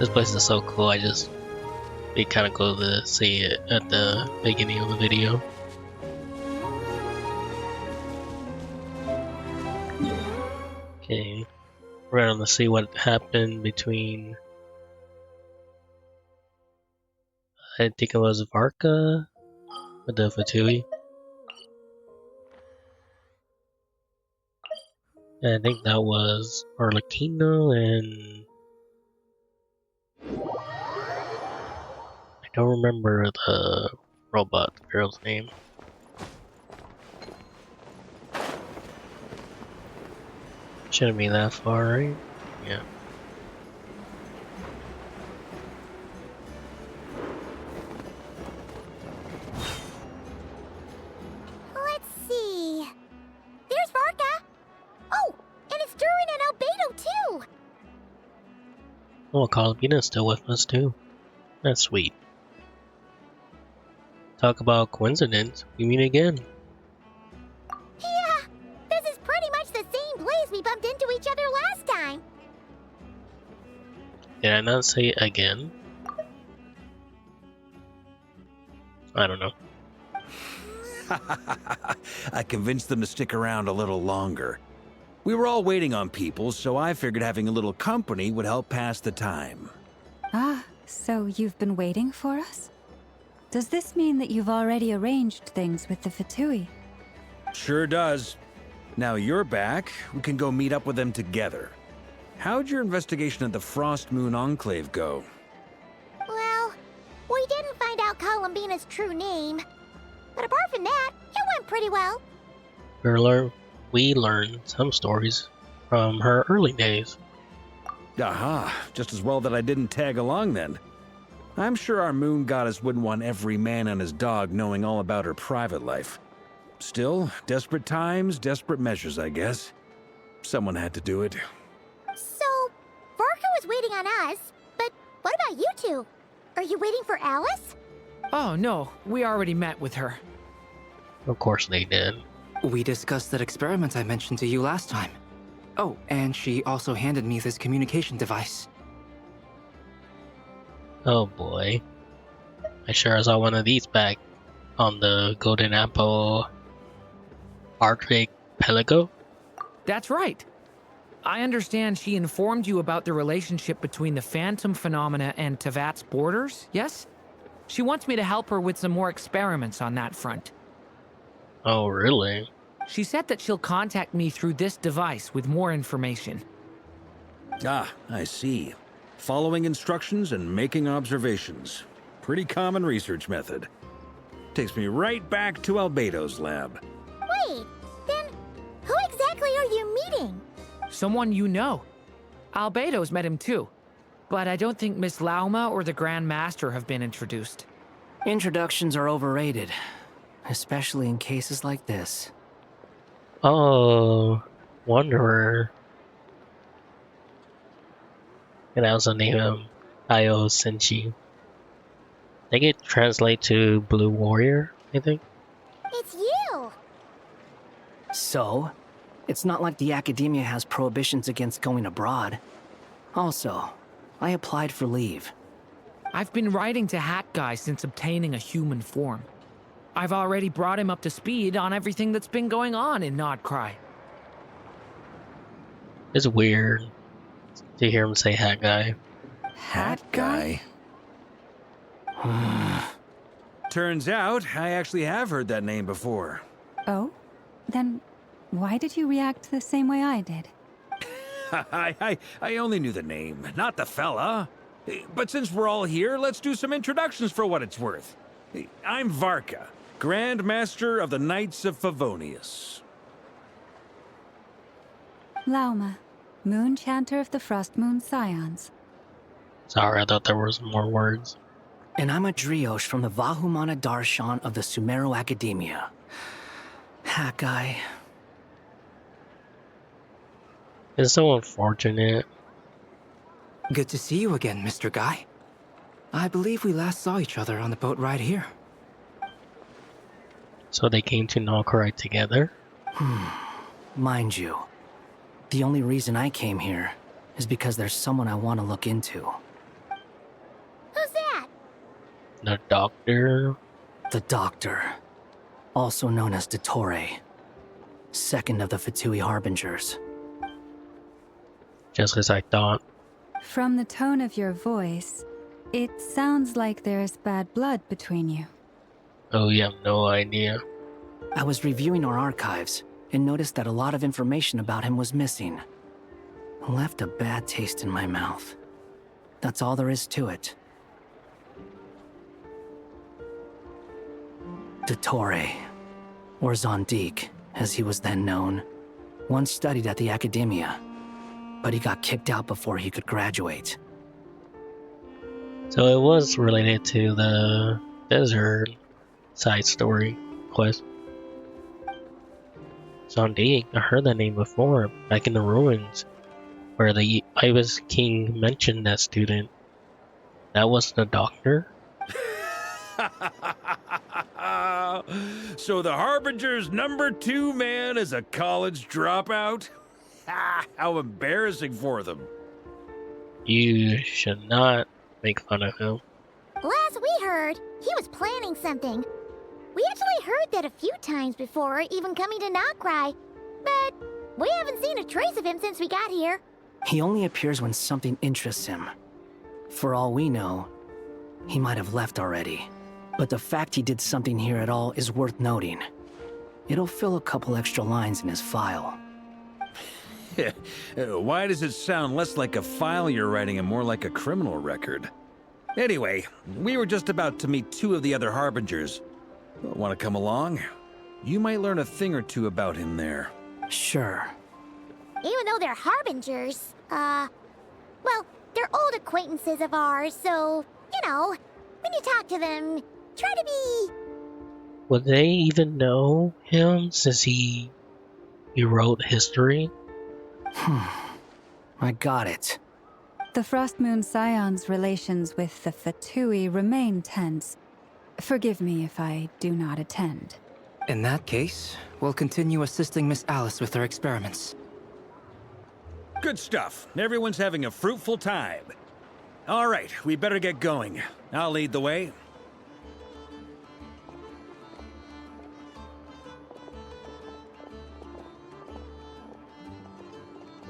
This place is so cool. Be kind of cool to see it at the beginning of the video. Okay, we're gonna see what happened between. I think it was Varka with the Fatui. And I think that was Arlecchino and I don't remember the robot girl's name. Shouldn't be that far, right? Yeah. Let's see. There's Varka. Oh, and it's Durin and Albedo too. Oh, Calabina's still with us too. That's sweet. Talk about coincidence. We meet again. Yeah, this is pretty much the same place we bumped into each other last time. Did I not say again? I don't know. I convinced them to stick around a little longer. We were all waiting on people, so I figured having a little company would help pass the time. Ah, so you've been waiting for us? Does this mean that you've already arranged things with the Fatui? Sure does. Now you're back, we can go meet up with them together. How'd your investigation at the Frost Moon Enclave go? Well, we didn't find out Columbina's true name. But apart from that, it went pretty well. We learned some stories from her early days. Aha, just as well that I didn't tag along then. I'm sure our moon goddess wouldn't want every man and his dog knowing all about her private life. Still, desperate times, desperate measures, I guess. Someone had to do it. So, Varka was waiting on us, but what about you two? Are you waiting for Alice? Oh no, we already met with her. Of course they did. We discussed that experiment I mentioned to you last time. Oh, and she also handed me this communication device. Oh boy. I sure saw one of these back on the Golden Apple Archipelago. That's right. I understand she informed you about the relationship between the Phantom phenomena and Tevat's borders, yes? She wants me to help her with some more experiments on that front. Oh really? She said that she'll contact me through this device with more information. Ah, I see. Following instructions and making observations. Pretty common research method. Takes me right back to Albedo's lab. Wait, then who exactly are you meeting? Someone you know. Albedo's met him too. But I don't think Miss Lauma or the Grand Master have been introduced. Introductions are overrated, especially in cases like this. Oh, Wanderer. And I also name him Io Senshi. I think it translates to Blue Warrior, I think. It's you! So, it's not like the academia has prohibitions against going abroad. Also, I applied for leave. I've been writing to Hat Guy since obtaining a human form. I've already brought him up to speed on everything that's been going on in Nodcry. It's weird to hear him say Hat Guy. Hat guy? Turns out, I actually have heard that name before. Oh? Then why did you react the same way I did? I only knew the name, not the fella. But since we're all here, let's do some introductions for what it's worth. I'm Varka, Grand Master of the Knights of Favonius. Lauma, Moon Chanter of the Frost Moon Scions. Sorry, I thought there was more words. And I'm a Driosh from the Vahumana Darshan of the Sumero Academia. Hat Guy. It's so unfortunate. Good to see you again, Mr. Guy. I believe we last saw each other on the boat ride here. So they came to Nocturne together? Mind you, the only reason I came here is because there's someone I want to look into. The doctor? The Doctor, also known as Dottore, second of the Fatui Harbingers. Just as I thought. From the tone of your voice, it sounds like there's bad blood between you. Oh, you have no idea. I was reviewing our archives and noticed that a lot of information about him was missing. Left a bad taste in my mouth. That's all there is to it. Dottore, or Zondique, as he was then known, once studied at the Academia, but he got kicked out before he could graduate. So it was related to the desert side story quest. Zondique, I heard that name before, back in the ruins, where the Ibis King mentioned that student. That was the doctor? So the Harbinger's #2 man is a college dropout? How embarrassing for them. You should not make fun of him. Last we heard, he was planning something. We actually heard that a few times before, even coming to Nocturne, but we haven't seen a trace of him since we got here. He only appears when something interests him. For all we know, he might have left already. But the fact he did something here at all is worth noting. It'll fill a couple extra lines in his file. Why does it sound less like a file you're writing and more like a criminal record? Anyway, we were just about to meet 2 of the other Harbingers. Want to come along? You might learn a thing or two about him there. Sure. Even though they're harbingers, well, they're old acquaintances of ours, so, you know, when you talk to them, try to be... Would they even know him since he wrote history? I got it. The Frost Moon Scion's relations with the Fatui remain tense. Forgive me if I do not attend. In that case, we'll continue assisting Miss Alice with her experiments. Good stuff. Everyone's having a fruitful time. All right, we better get going. I'll lead the way.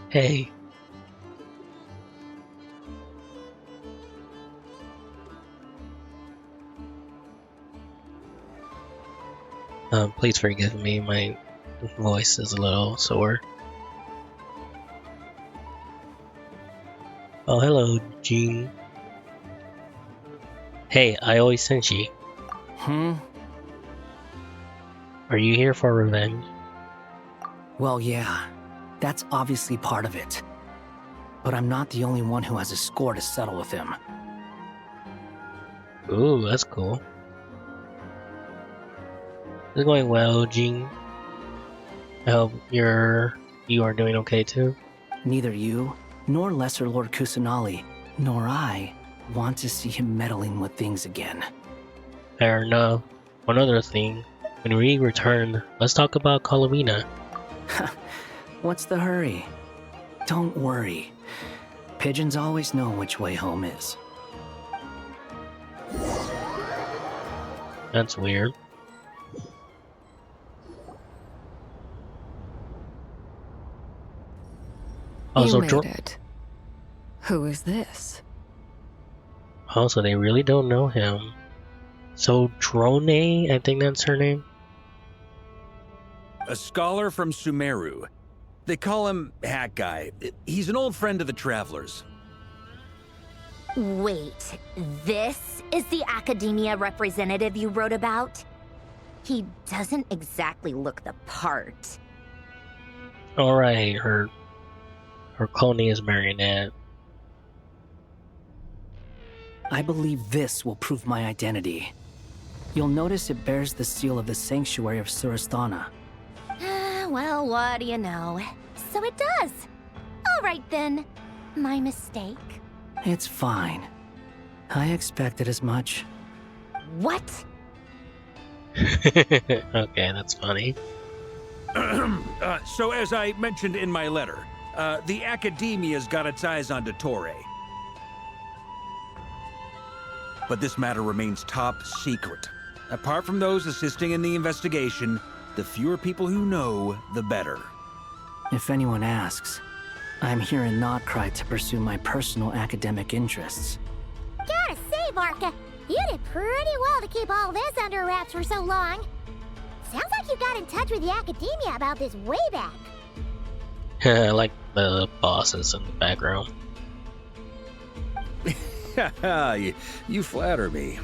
Hey. Please forgive me, my voice is a little sore. Oh, hello, Jean. Hey, I always sent you. Are you here for revenge? Well, yeah. That's obviously part of it. But I'm not the only one who has a score to settle with him. Ooh, that's cool. It's going well, Jean. I hope you are doing okay too. Neither you, nor Lesser Lord Kusanali, nor I want to see him meddling with things again. Fair enough. One other thing. When we return, let's talk about Kalawina. What's the hurry? Don't worry. Pigeons always know which way home is. That's weird. Also, You made it. Who is this? Also, they really don't know him. So, Drone, I think that's her name. A scholar from Sumeru. They call him Hat Guy. He's an old friend of the Travelers. Wait, this is the Academia representative you wrote about? He doesn't exactly look the part. Alright, her Coney is Marionette. I believe this will prove my identity. You'll notice it bears the seal of the Sanctuary of Surasthana. Well, what do you know? So it does. All right then. My mistake. It's fine. I expected as much. What? Okay, that's funny. So as I mentioned in my letter, the Academia's got its eyes on Dottore. but this matter remains top secret. Apart from those assisting in the investigation, the fewer people who know, the better. If anyone asks, I'm here in Nocturne to pursue my personal academic interests. Gotta say, Varka, you did pretty well to keep all this under wraps for so long. Sounds like you got in touch with the academia about this way back. I like the bosses in the background. you flatter me.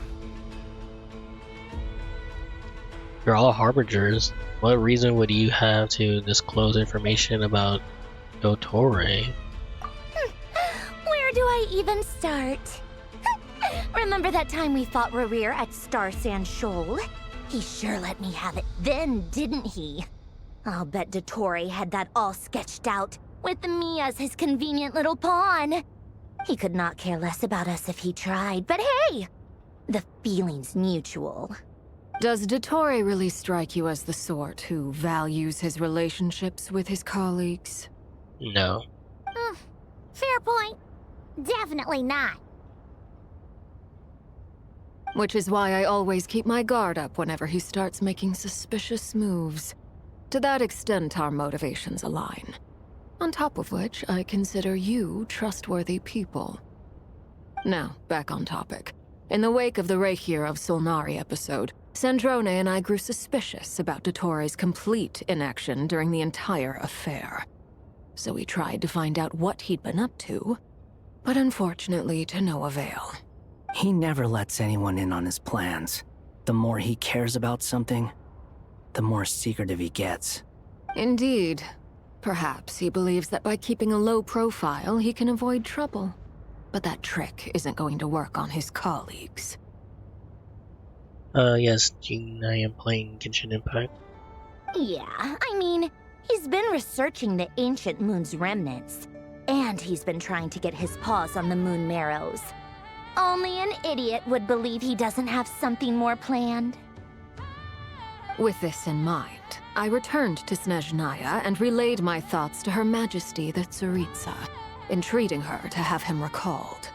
You're all harbingers. What reason would you have to disclose information about Dotore? Where do I even start? Remember that time we fought Rerir at Star Sand Shoal? He sure let me have it then, didn't he? I'll bet Dotore had that all sketched out, with me as his convenient little pawn. He could not care less about us if he tried, but hey! The feeling's mutual. Does Dottore really strike you as the sort who values his relationships with his colleagues? No. Fair point. Definitely not. Which is why I always keep my guard up whenever he starts making suspicious moves. To that extent, our motivations align. On top of which, I consider you trustworthy people. Now, back on topic. In the wake of the Reikir of Solnari episode, Sandrone and I grew suspicious about Dottore's complete inaction during the entire affair. So we tried to find out what he'd been up to, but unfortunately to no avail. He never lets anyone in on his plans. The more he cares about something, the more secretive he gets. Indeed. Perhaps he believes that by keeping a low profile, he can avoid trouble. But that trick isn't going to work on his colleagues. Yes, Jean, I am playing Genshin Impact. Yeah, I mean, he's been researching the ancient moon's remnants. And he's been trying to get his paws on the moon marrows. Only an idiot would believe he doesn't have something more planned. With this in mind, I returned to Snezhnaya and relayed my thoughts to Her Majesty the Tsaritsa, entreating her to have him recalled.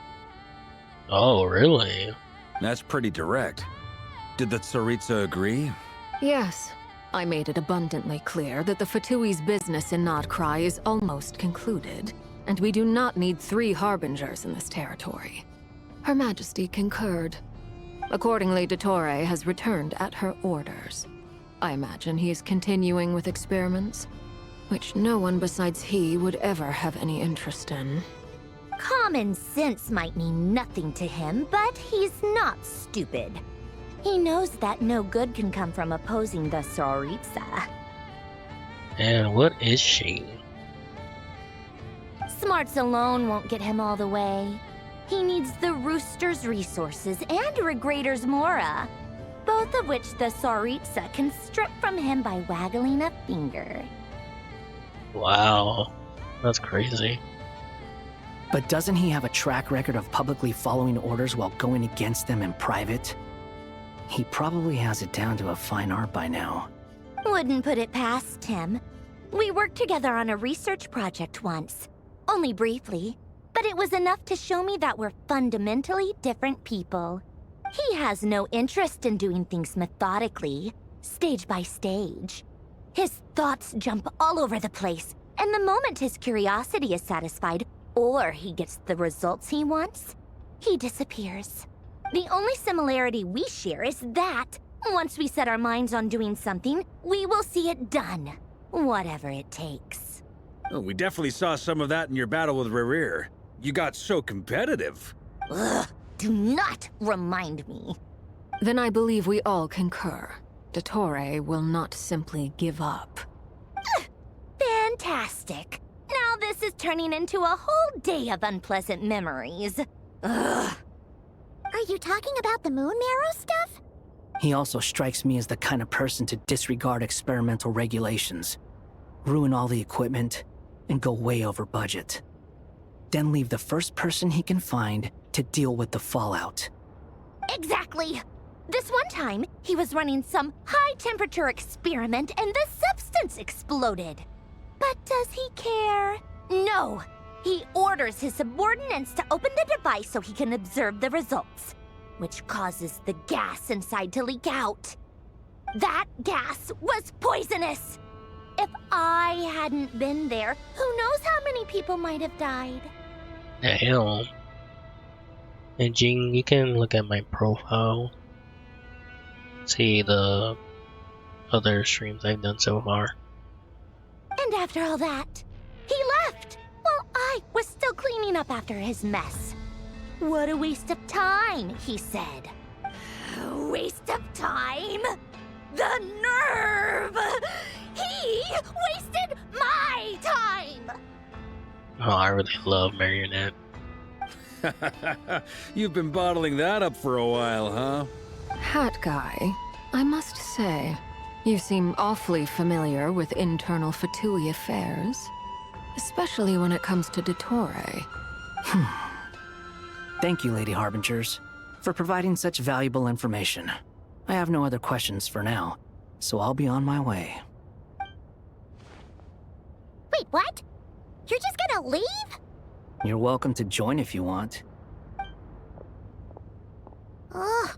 Oh, really? That's pretty direct. Did the Tsaritsa agree? Yes. I made it abundantly clear that the Fatui's business in Nocturne is almost concluded, and we do not need 3 harbingers in this territory. Her Majesty concurred. Accordingly, Dottore has returned at her orders. I imagine he is continuing with experiments, which no one besides he would ever have any interest in. Common sense might mean nothing to him, but he's not stupid. He knows that no good can come from opposing the Tsaritsa. And what is she? Smarts alone won't get him all the way. He needs the Rooster's resources and Regrator's Mora, both of which the Tsaritsa can strip from him by waggling a finger. Wow, that's crazy. But doesn't he have a track record of publicly following orders while going against them in private? He probably has it down to a fine art by now. Wouldn't put it past him. We worked together on a research project once. Only briefly, but it was enough to show me that we're fundamentally different people. He has no interest in doing things methodically, stage by stage. His thoughts jump all over the place, and the moment his curiosity is satisfied, or he gets the results he wants, he disappears. The only similarity we share is that, once we set our minds on doing something, we will see it done, whatever it takes. Oh, we definitely saw some of that in your battle with Rerir. You got so competitive. Ugh, do not remind me. Then I believe we all concur. Dottore will not simply give up. Fantastic. Now this is turning into a whole day of unpleasant memories. Ugh. Are you talking about the moon marrow stuff? He also strikes me as the kind of person to disregard experimental regulations, ruin all the equipment, and go way over budget. Then leave the first person he can find to deal with the fallout. Exactly. This one time, he was running some high-temperature experiment and the substance exploded. But does he care? No. He orders his subordinates to open the device so he can observe the results. which causes the gas inside to leak out. That gas was poisonous! If I hadn't been there, who knows how many people might have died? Damn. And Jing, you can look at my profile. See the other streams I've done so far. And after all that, he left! While I was still cleaning up after his mess. What a waste of time, he said. Waste of time? The nerve! He wasted my time! Oh, I really love Marionette. You've been bottling that up for a while, huh? Hat guy, I must say, you seem awfully familiar with internal Fatui affairs. Especially when it comes to Dottore. Thank you, Lady Harbingers, for providing such valuable information. I have no other questions for now, so I'll be on my way. Wait, what? You're just gonna leave? You're welcome to join if you want. Ugh.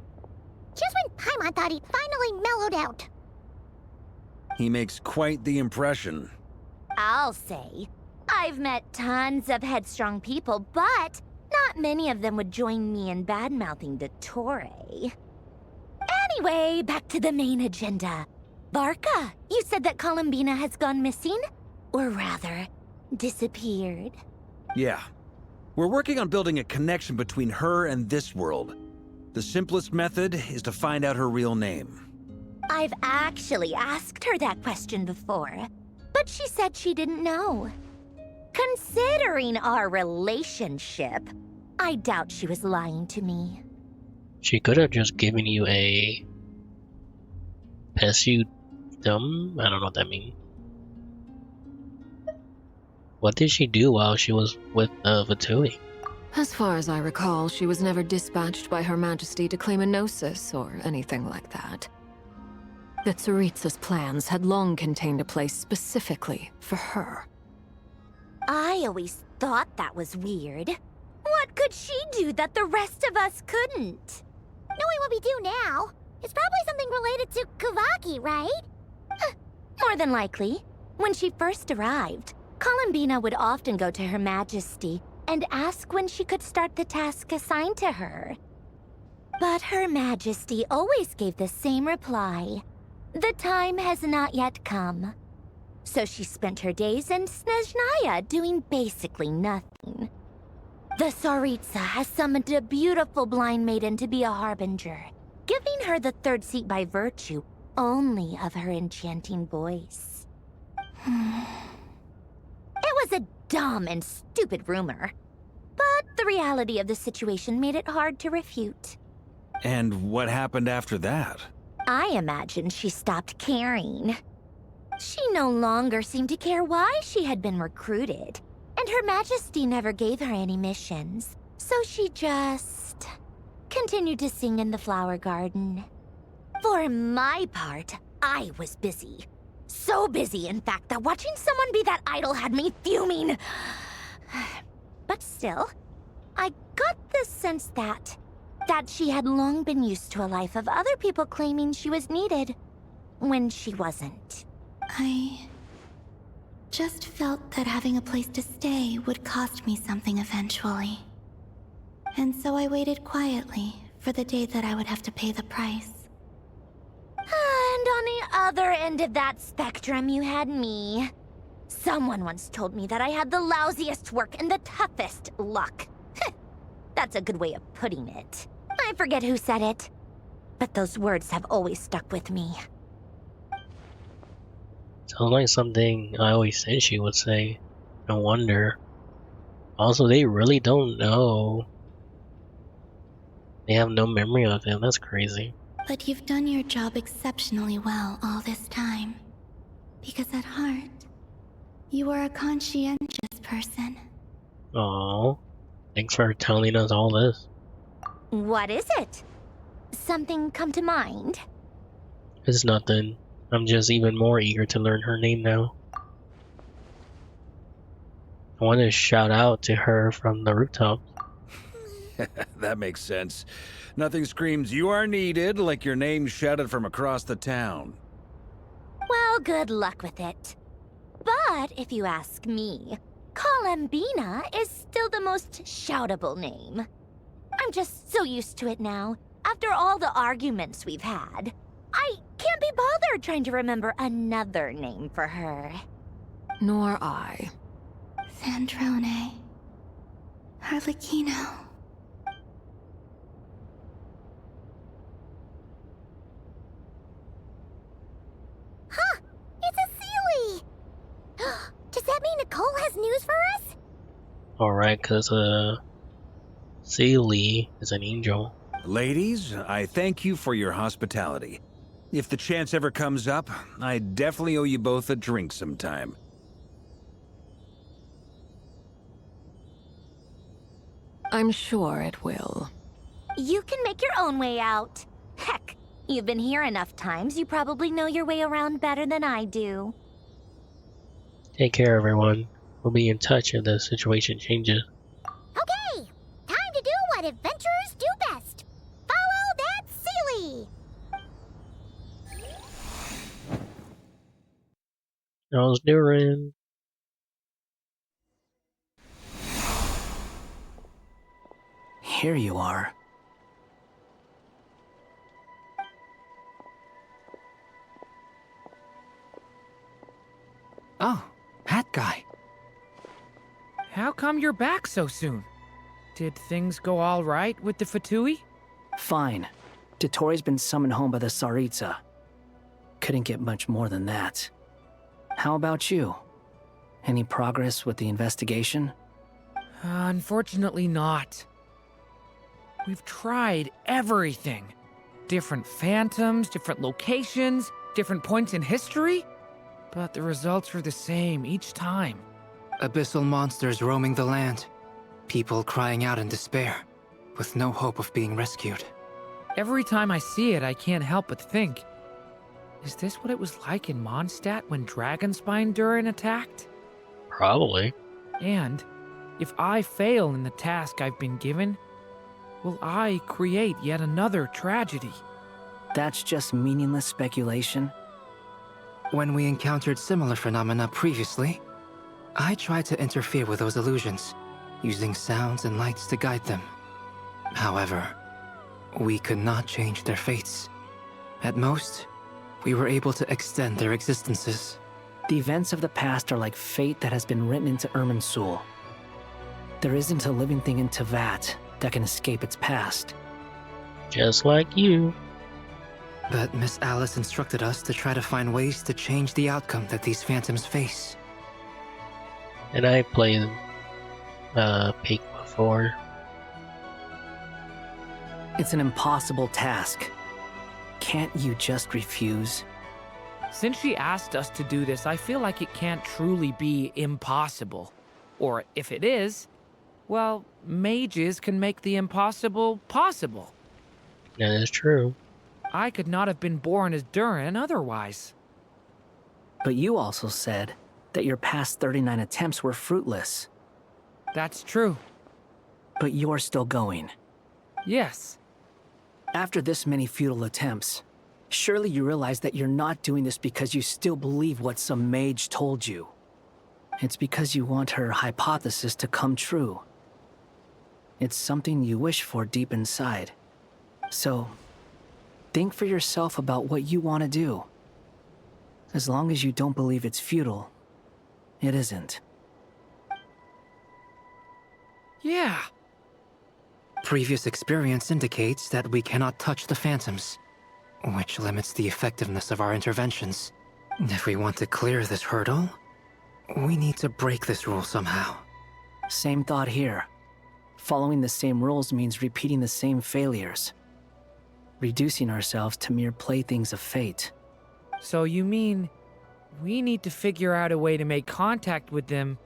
Just when Paimon thought he'd finally mellowed out. He makes quite the impression. I'll say. I've met tons of headstrong people, but not many of them would join me in bad-mouthing Dottore. Anyway, back to the main agenda. Barca, you said that Columbina has gone missing? Or rather, disappeared. Yeah. We're working on building a connection between her and this world. The simplest method is to find out her real name. I've actually asked her that question before, but she said she didn't know. Considering our relationship, I doubt she was lying to me. She could have just given you a Pesudum? I don't know what that means. What did she do while she was with Fatui? As far as I recall, she was never dispatched by Her Majesty to claim a gnosis or anything like that. The Tsaritsa's plans had long contained a place specifically for her. I always thought that was weird. What could she do that the rest of us couldn't? Knowing what we do now, it's probably something related to Kavaki, right? More than likely. When she first arrived, Columbina would often go to Her Majesty and ask when she could start the task assigned to her. But Her Majesty always gave the same reply. The time has not yet come. So she spent her days in Snezhnaya doing basically nothing. The Tsaritsa has summoned a beautiful blind maiden to be a harbinger, giving her the third seat by virtue only of her enchanting voice. It was a dumb and stupid rumor, but the reality of the situation made it hard to refute. And what happened after that? I imagine she stopped caring. She no longer seemed to care why she had been recruited, and Her Majesty never gave her any missions, so she just continued to sing in the flower garden. For my part, I was busy. So busy, in fact, that watching someone be that idol had me fuming. But still, I got the sense that she had long been used to a life of other people claiming she was needed when she wasn't. I just felt that having a place to stay would cost me something eventually. And so I waited quietly for the day that I would have to pay the price. And on the other end of that spectrum, you had me. Someone once told me that I had the lousiest work and the toughest luck. That's a good way of putting it. I forget who said it, but those words have always stuck with me. Sounds like something I always said she would say. No wonder. Also, they really don't know. They have no memory of him. That's crazy. But you've done your job exceptionally well all this time. Because at heart, you are a conscientious person. Oh, thanks for telling us all this. What is it? Something come to mind? It's nothing. I'm just even more eager to learn her name now. I want to shout out to her from the rooftop. That makes sense. Nothing screams you are needed like your name shouted from across the town. Well, good luck with it. But if you ask me, Colambina is still the most shoutable name. I'm just so used to it now, after all the arguments we've had. I can't be bothered trying to remember another name for her. Nor I. Sandrone. Harlequino. Huh! It's a Sealy! Does that mean Nicole has news for us? Alright, cause Sealy is an angel. Ladies, I thank you for your hospitality. If the chance ever comes up, I definitely owe you both a drink sometime. I'm sure it will. You can make your own way out. Heck, you've been here enough times, you probably know your way around better than I do. Take care, everyone. We'll be in touch if the situation changes. Okay! Time to do what adventurers do best! Follow that Sealy! How's Durin? Here you are. Oh, that guy. How come you're back so soon? Did things go all right with the Fatui? Fine. Dotori's been summoned home by the Tsaritsa. Couldn't get much more than that. How about you? Any progress with the investigation? Unfortunately not. We've tried everything. Different phantoms, different locations, different points in history. But the results are the same each time. Abyssal monsters roaming the land. People crying out in despair, with no hope of being rescued. Every time I see it, I can't help but think, is this what it was like in Mondstadt when Dragonspine Durin attacked? Probably. And if I fail in the task I've been given, will I create yet another tragedy? That's just meaningless speculation. When we encountered similar phenomena previously, I tried to interfere with those illusions, using sounds and lights to guide them. However, we could not change their fates. At most, we were able to extend their existences. The events of the past are like fate that has been written into Irminsul. There isn't a living thing in Teyvat that can escape its past. Just like you. But Miss Alice instructed us to try to find ways to change the outcome that these phantoms face. And I played Peak before. It's an impossible task. Can't you just refuse? Since she asked us to do this, I feel like it can't truly be impossible. Or if it is, well, mages can make the impossible possible. That is true. I could not have been born as Durin otherwise. But you also said that your past 39 attempts were fruitless. That's true. But you're still going. Yes. After this many futile attempts, surely you realize that you're not doing this because you still believe what some mage told you. It's because you want her hypothesis to come true. It's something you wish for deep inside. So, think for yourself about what you want to do. As long as you don't believe it's futile, it isn't. Yeah. Previous experience indicates that we cannot touch the phantoms, which limits the effectiveness of our interventions. If we want to clear this hurdle, we need to break this rule somehow. Same thought here. Following the same rules means repeating the same failures. Reducing ourselves to mere playthings of fate. So you mean we need to figure out a way to make contact with them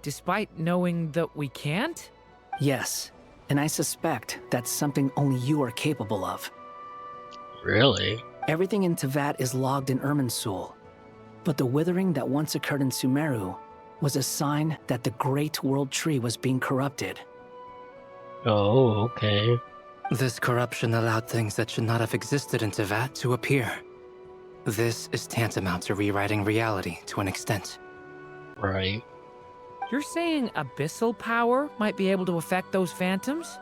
despite knowing that we can't? Yes, and I suspect that's something only you are capable of. Really? Everything in Teyvat is logged in Irminsul, but the withering that once occurred in Sumeru was a sign that the Great World Tree was being corrupted. Oh, okay. This corruption allowed things that should not have existed in Tevat to appear. This is tantamount to rewriting reality to an extent. Right. You're saying abyssal power might be able to affect those phantoms?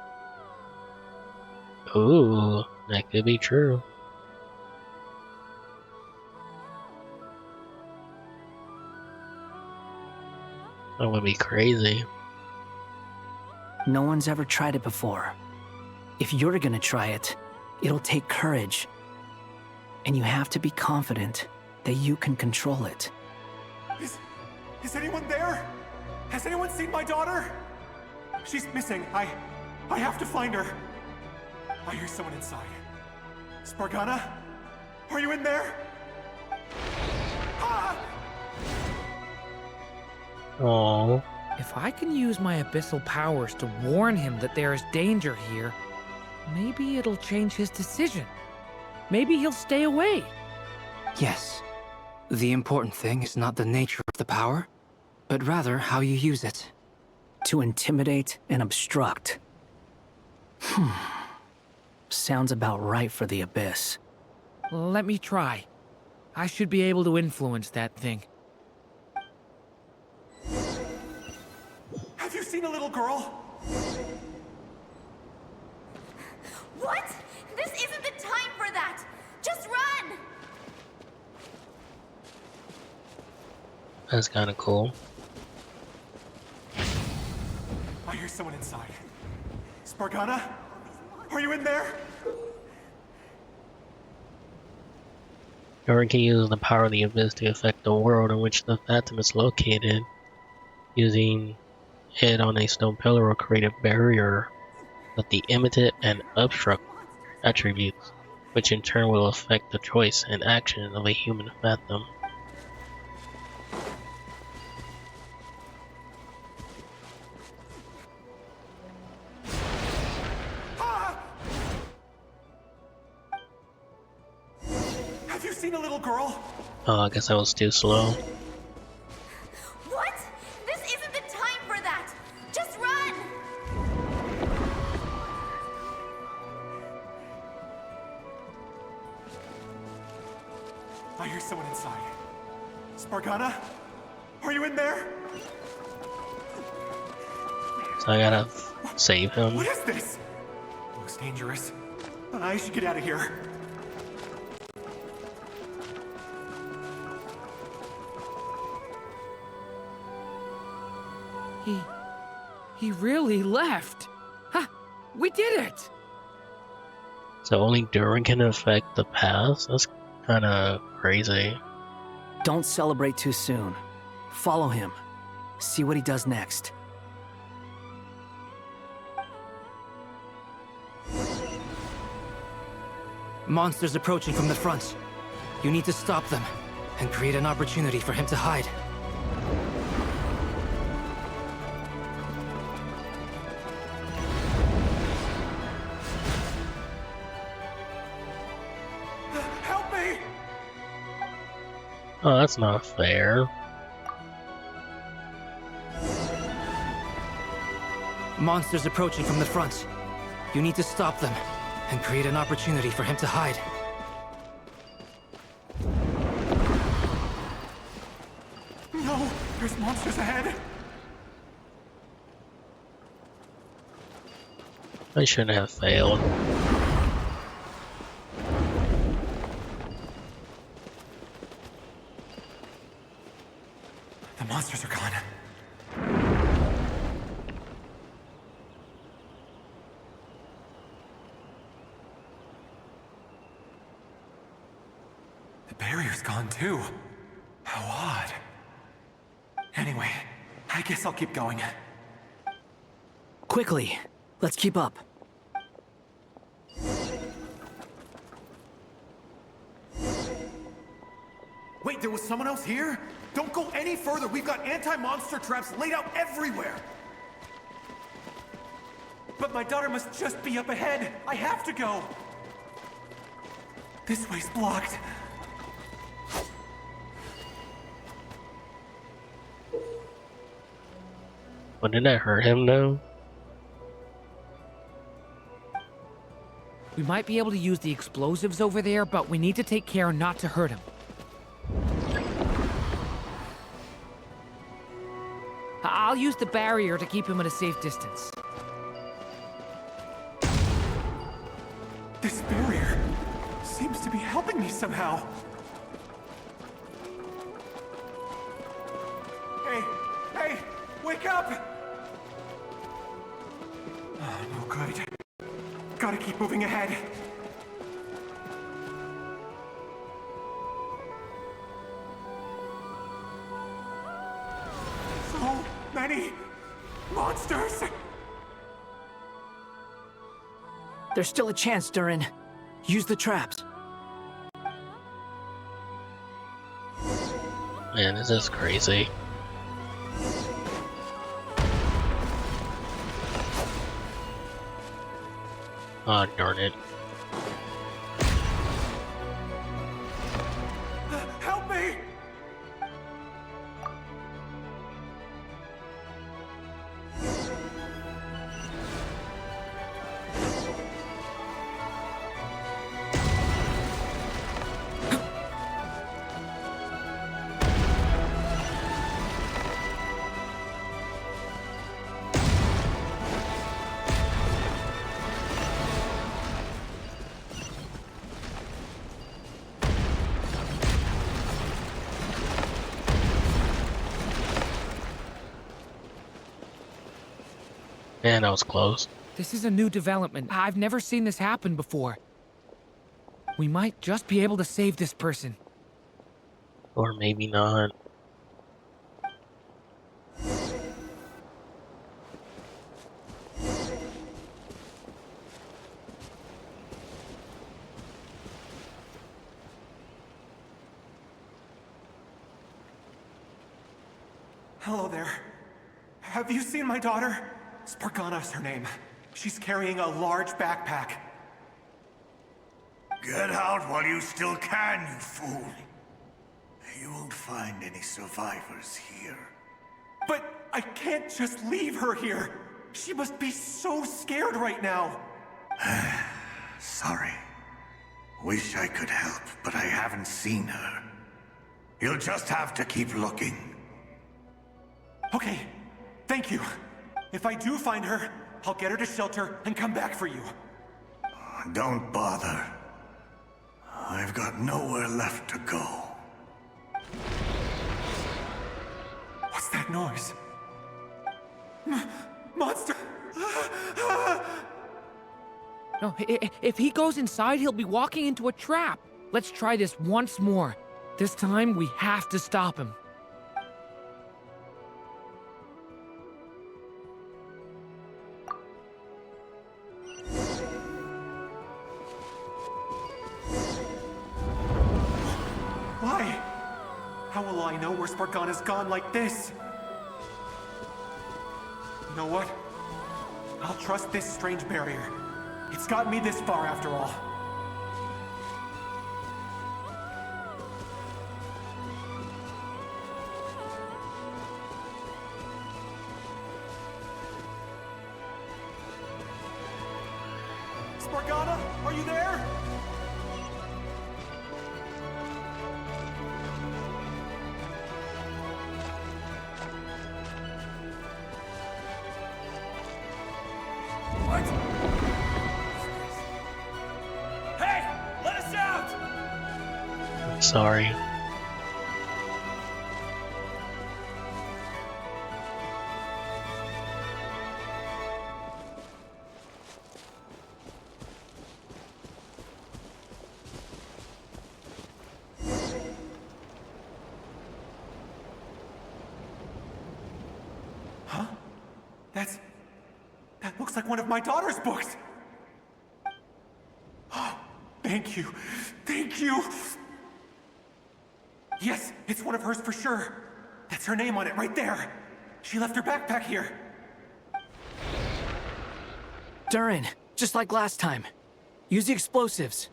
Ooh, that could be true. That would be crazy. No one's ever tried it before. If you're gonna try it, it'll take courage. And you have to be confident that you can control it. Is anyone there? Has anyone seen my daughter? She's missing. I have to find her. I hear someone inside. Spargana? Are you in there? Ah! Oh. If I can use my abyssal powers to warn him that there is danger here, maybe it'll change his decision. Maybe he'll stay away. Yes. The important thing is not the nature of the power, but rather how you use it. To intimidate and obstruct. Sounds about right for the Abyss. Let me try. I should be able to influence that thing. Have you seen a little girl? What? This isn't the time for that! Just run! That's kind of cool. I hear someone inside. Spargana? Are you in there? Durin can use the power of the Abyss to affect the world in which the Phantom is located. Using it on a stone pillar will create a barrier with the imitate and obstruct attributes, which in turn will affect the choice and action of a human Phantom. Have you seen a little girl? Oh, I guess I was too slow. What? This isn't the time for that! Just run! I hear someone inside. Spargana? Are you in there? So I gotta save him. What is this? Looks dangerous. I should get out of here. He really left. Ha! We did it! So only Durin can affect the past? That's kinda crazy. Don't celebrate too soon. Follow him. See what he does next. Monsters approaching from the front. You need to stop them and create an opportunity for him to hide. Help me! Oh, that's not fair. Monsters approaching from the front. You need to stop them and create an opportunity for him to hide. No! There's monsters ahead! I shouldn't have failed. The monsters are gone. The barrier's gone too. How odd. Anyway, I guess I'll keep going. Quickly, let's keep up. Wait, there was someone else here? Don't go any further. We've got anti-monster traps laid out everywhere. But my daughter must just be up ahead. I have to go. This way's blocked. But did that hurt him though? We might be able to use the explosives over there, but we need to take care not to hurt him. I'll use the barrier to keep him at a safe distance. This barrier seems to be helping me somehow. Hey, wake up! Oh, no good. Gotta keep moving ahead. So many monsters! There's still a chance, Durin. Use the traps. Man, this is crazy. Oh, darn it. Help me! Man, that was close. This is a new development. I've never seen this happen before. We might just be able to save this person. Or maybe not. Hello there. Have you seen my daughter? Spargana's her name. She's carrying a large backpack. Get out while you still can, you fool. You won't find any survivors here. But I can't just leave her here. She must be so scared right now. Sorry. Wish I could help, but I haven't seen her. You'll just have to keep looking. Okay, thank you. If I do find her, I'll get her to shelter and come back for you. Don't bother. I've got nowhere left to go. What's that noise? Monster! No, if he goes inside, he'll be walking into a trap. Let's try this once more. This time, we have to stop him. Why? How will I know where Spargana's gone like this? You know what? I'll trust this strange barrier. It's got me this far after all. Spargana, are you there? What? Hey! Let us out! Sorry. Huh? That looks like one of my daughter's books! Oh, thank you. Thank you! Yes, it's one of hers for sure. That's her name on it right there. She left her backpack here. Durin, just like last time. Use the explosives.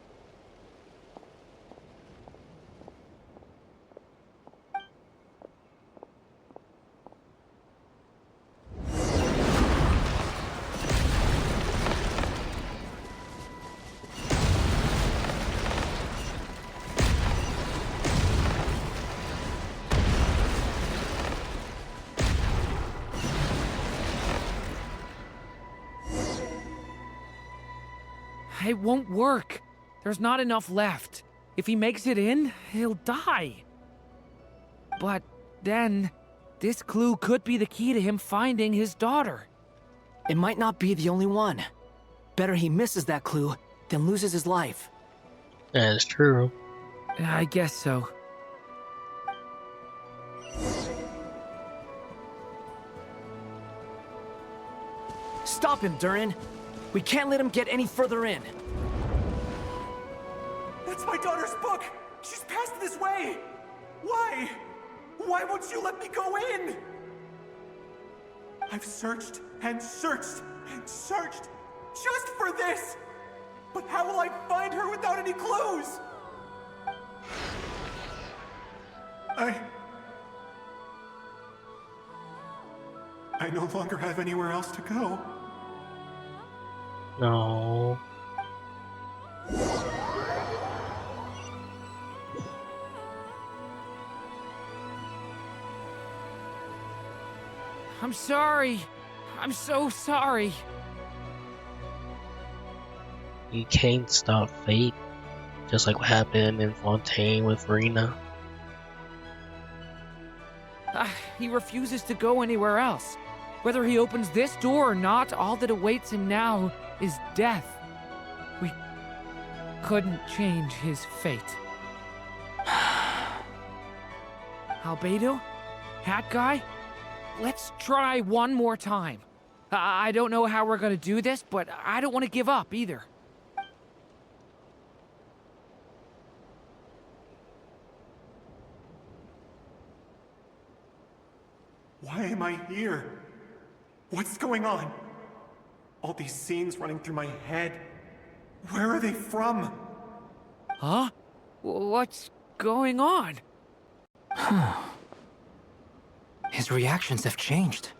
It won't work. There's not enough left. If he makes it in, he'll die. But then, this clue could be the key to him finding his daughter. It might not be the only one. Better he misses that clue than loses his life. That is true. I guess so. Stop him, Durin. We can't let him get any further in. That's my daughter's book! She's passed this way! Why? Why won't you let me go in? I've searched and searched and searched just for this! But how will I find her without any clues? I no longer have anywhere else to go. No. I'm sorry. I'm so sorry. You can't stop fate. Just like what happened in Fontaine with Rena. He refuses to go anywhere else. Whether he opens this door or not, all that awaits him now is death. We couldn't change his fate. Albedo? Hat Guy? Let's try one more time. I don't know how we're gonna do this, but I don't want to give up either. Why am I here? What's going on? All these scenes running through my head. Where are they from? Huh? What's going on? His reactions have changed.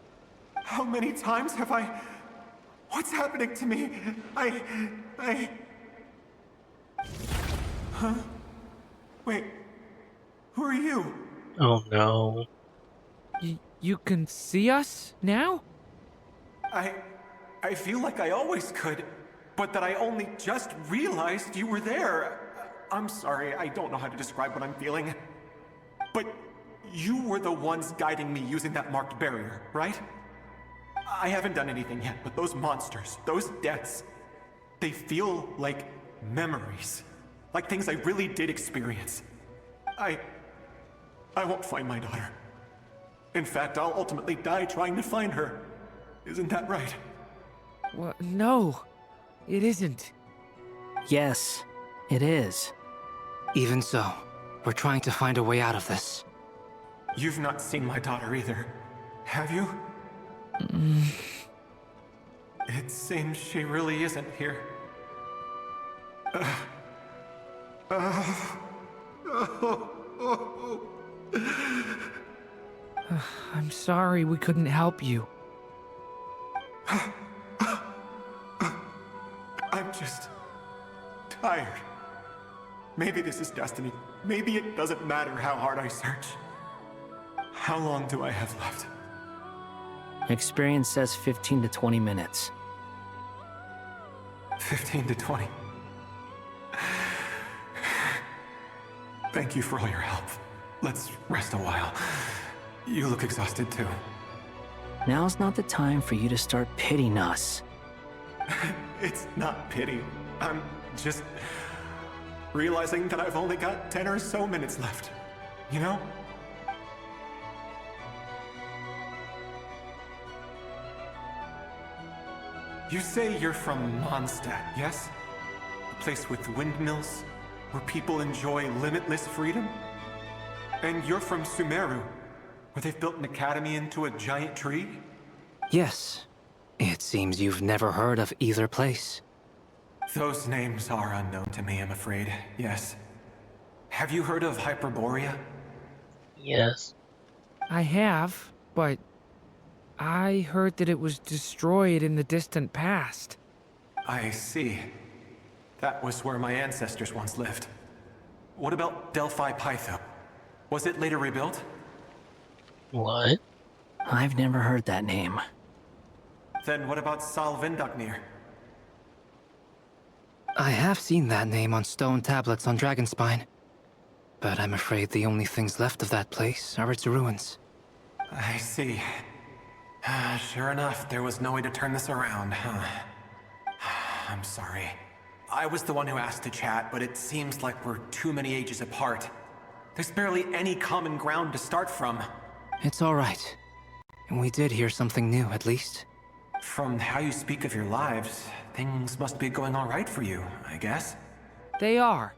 How many times have I... What's happening to me? Huh? Wait. Who are you? Oh no. You can see us now? I feel like I always could, but that I only just realized you were there. I'm sorry, I don't know how to describe what I'm feeling. But you were the ones guiding me using that marked barrier, right? I haven't done anything yet, but those monsters, those deaths, they feel like memories. Like things I really did experience. I won't find my daughter. In fact, I'll ultimately die trying to find her. Isn't that right? Well, no, it isn't. Yes, it is. Even so, we're trying to find a way out of this. You've not seen my daughter either, have you? It seems she really isn't here. I'm sorry we couldn't help you. I'm just tired. Maybe this is destiny. Maybe it doesn't matter how hard I search. How long do I have left? Experience says 15 to 20 minutes. 15 to 20. Thank you for all your help. Let's rest a while. You look exhausted too. Now's not the time for you to start pitying us. It's not pity. I'm just realizing that I've only got 10 or so minutes left. You know? You say you're from Mondstadt, yes? A place with windmills, where people enjoy limitless freedom? And you're from Sumeru, where they've built an academy into a giant tree? Yes. It seems you've never heard of either place. Those names are unknown to me, I'm afraid, yes. Have you heard of Hyperborea? Yes. I have, but I heard that it was destroyed in the distant past. I see. That was where my ancestors once lived. What about Delphi Pytho? Was it later rebuilt? What? I've never heard that name. Then what about Salvindagnir? I have seen that name on stone tablets on Dragonspine. But I'm afraid the only things left of that place are its ruins. I see. Sure enough, there was no way to turn this around, huh? I'm sorry. I was the one who asked to chat, but it seems like we're too many ages apart. There's barely any common ground to start from. It's alright. We did hear something new, at least. From how you speak of your lives, things must be going alright for you, I guess. They are.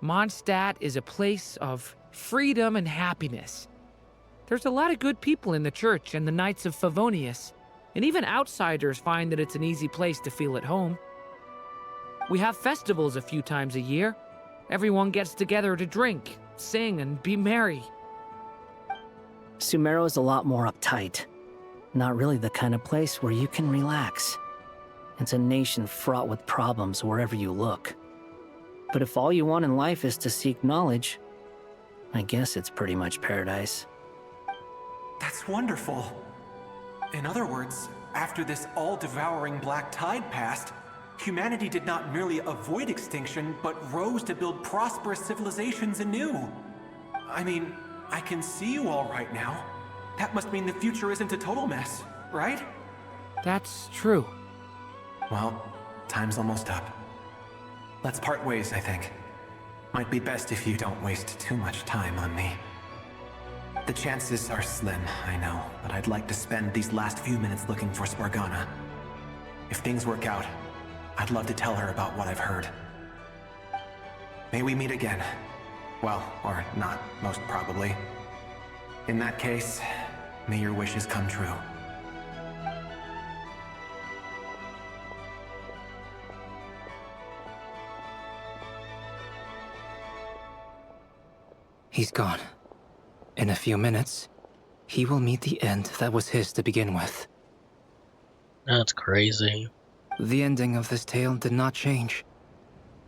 Mondstadt is a place of freedom and happiness. There's a lot of good people in the church and the Knights of Favonius, and even outsiders find that it's an easy place to feel at home. We have festivals a few times a year. Everyone gets together to drink, sing, and be merry. Sumeru is a lot more uptight. Not really the kind of place where you can relax. It's a nation fraught with problems wherever you look. But if all you want in life is to seek knowledge, I guess it's pretty much paradise. That's wonderful. In other words, after this all-devouring black tide passed, humanity did not merely avoid extinction, but rose to build prosperous civilizations anew. I mean, I can see you all right now. That must mean the future isn't a total mess, right? That's true. Well, time's almost up. Let's part ways, I think. Might be best if you don't waste too much time on me. The chances are slim, I know, but I'd like to spend these last few minutes looking for Spargana. If things work out, I'd love to tell her about what I've heard. May we meet again. Well, or not, most probably. In that case, may your wishes come true. He's gone. In a few minutes, he will meet the end that was his to begin with. That's crazy. The ending of this tale did not change,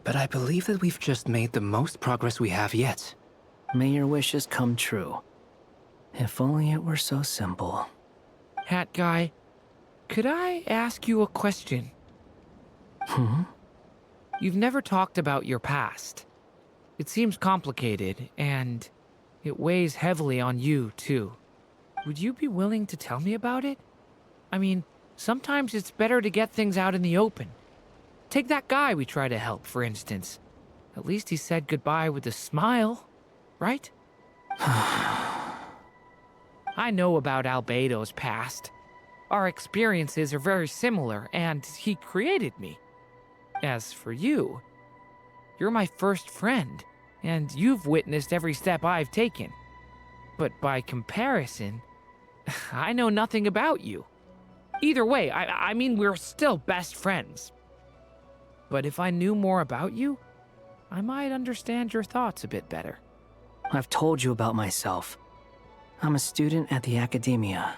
but I believe that we've just made the most progress we have yet. May your wishes come true. If only it were so simple. Hat Guy, could I ask you a question? You've never talked about your past. It seems complicated, and it weighs heavily on you, too. Would you be willing to tell me about it? I mean, sometimes it's better to get things out in the open. Take that guy we try to help, for instance. At least he said goodbye with a smile, right? I know about Albedo's past. Our experiences are very similar, and he created me. As for you, you're my first friend, and you've witnessed every step I've taken. But by comparison, I know nothing about you. Either way, I mean, we're still best friends. But if I knew more about you, I might understand your thoughts a bit better. I've told you about myself. I'm a student at the academia.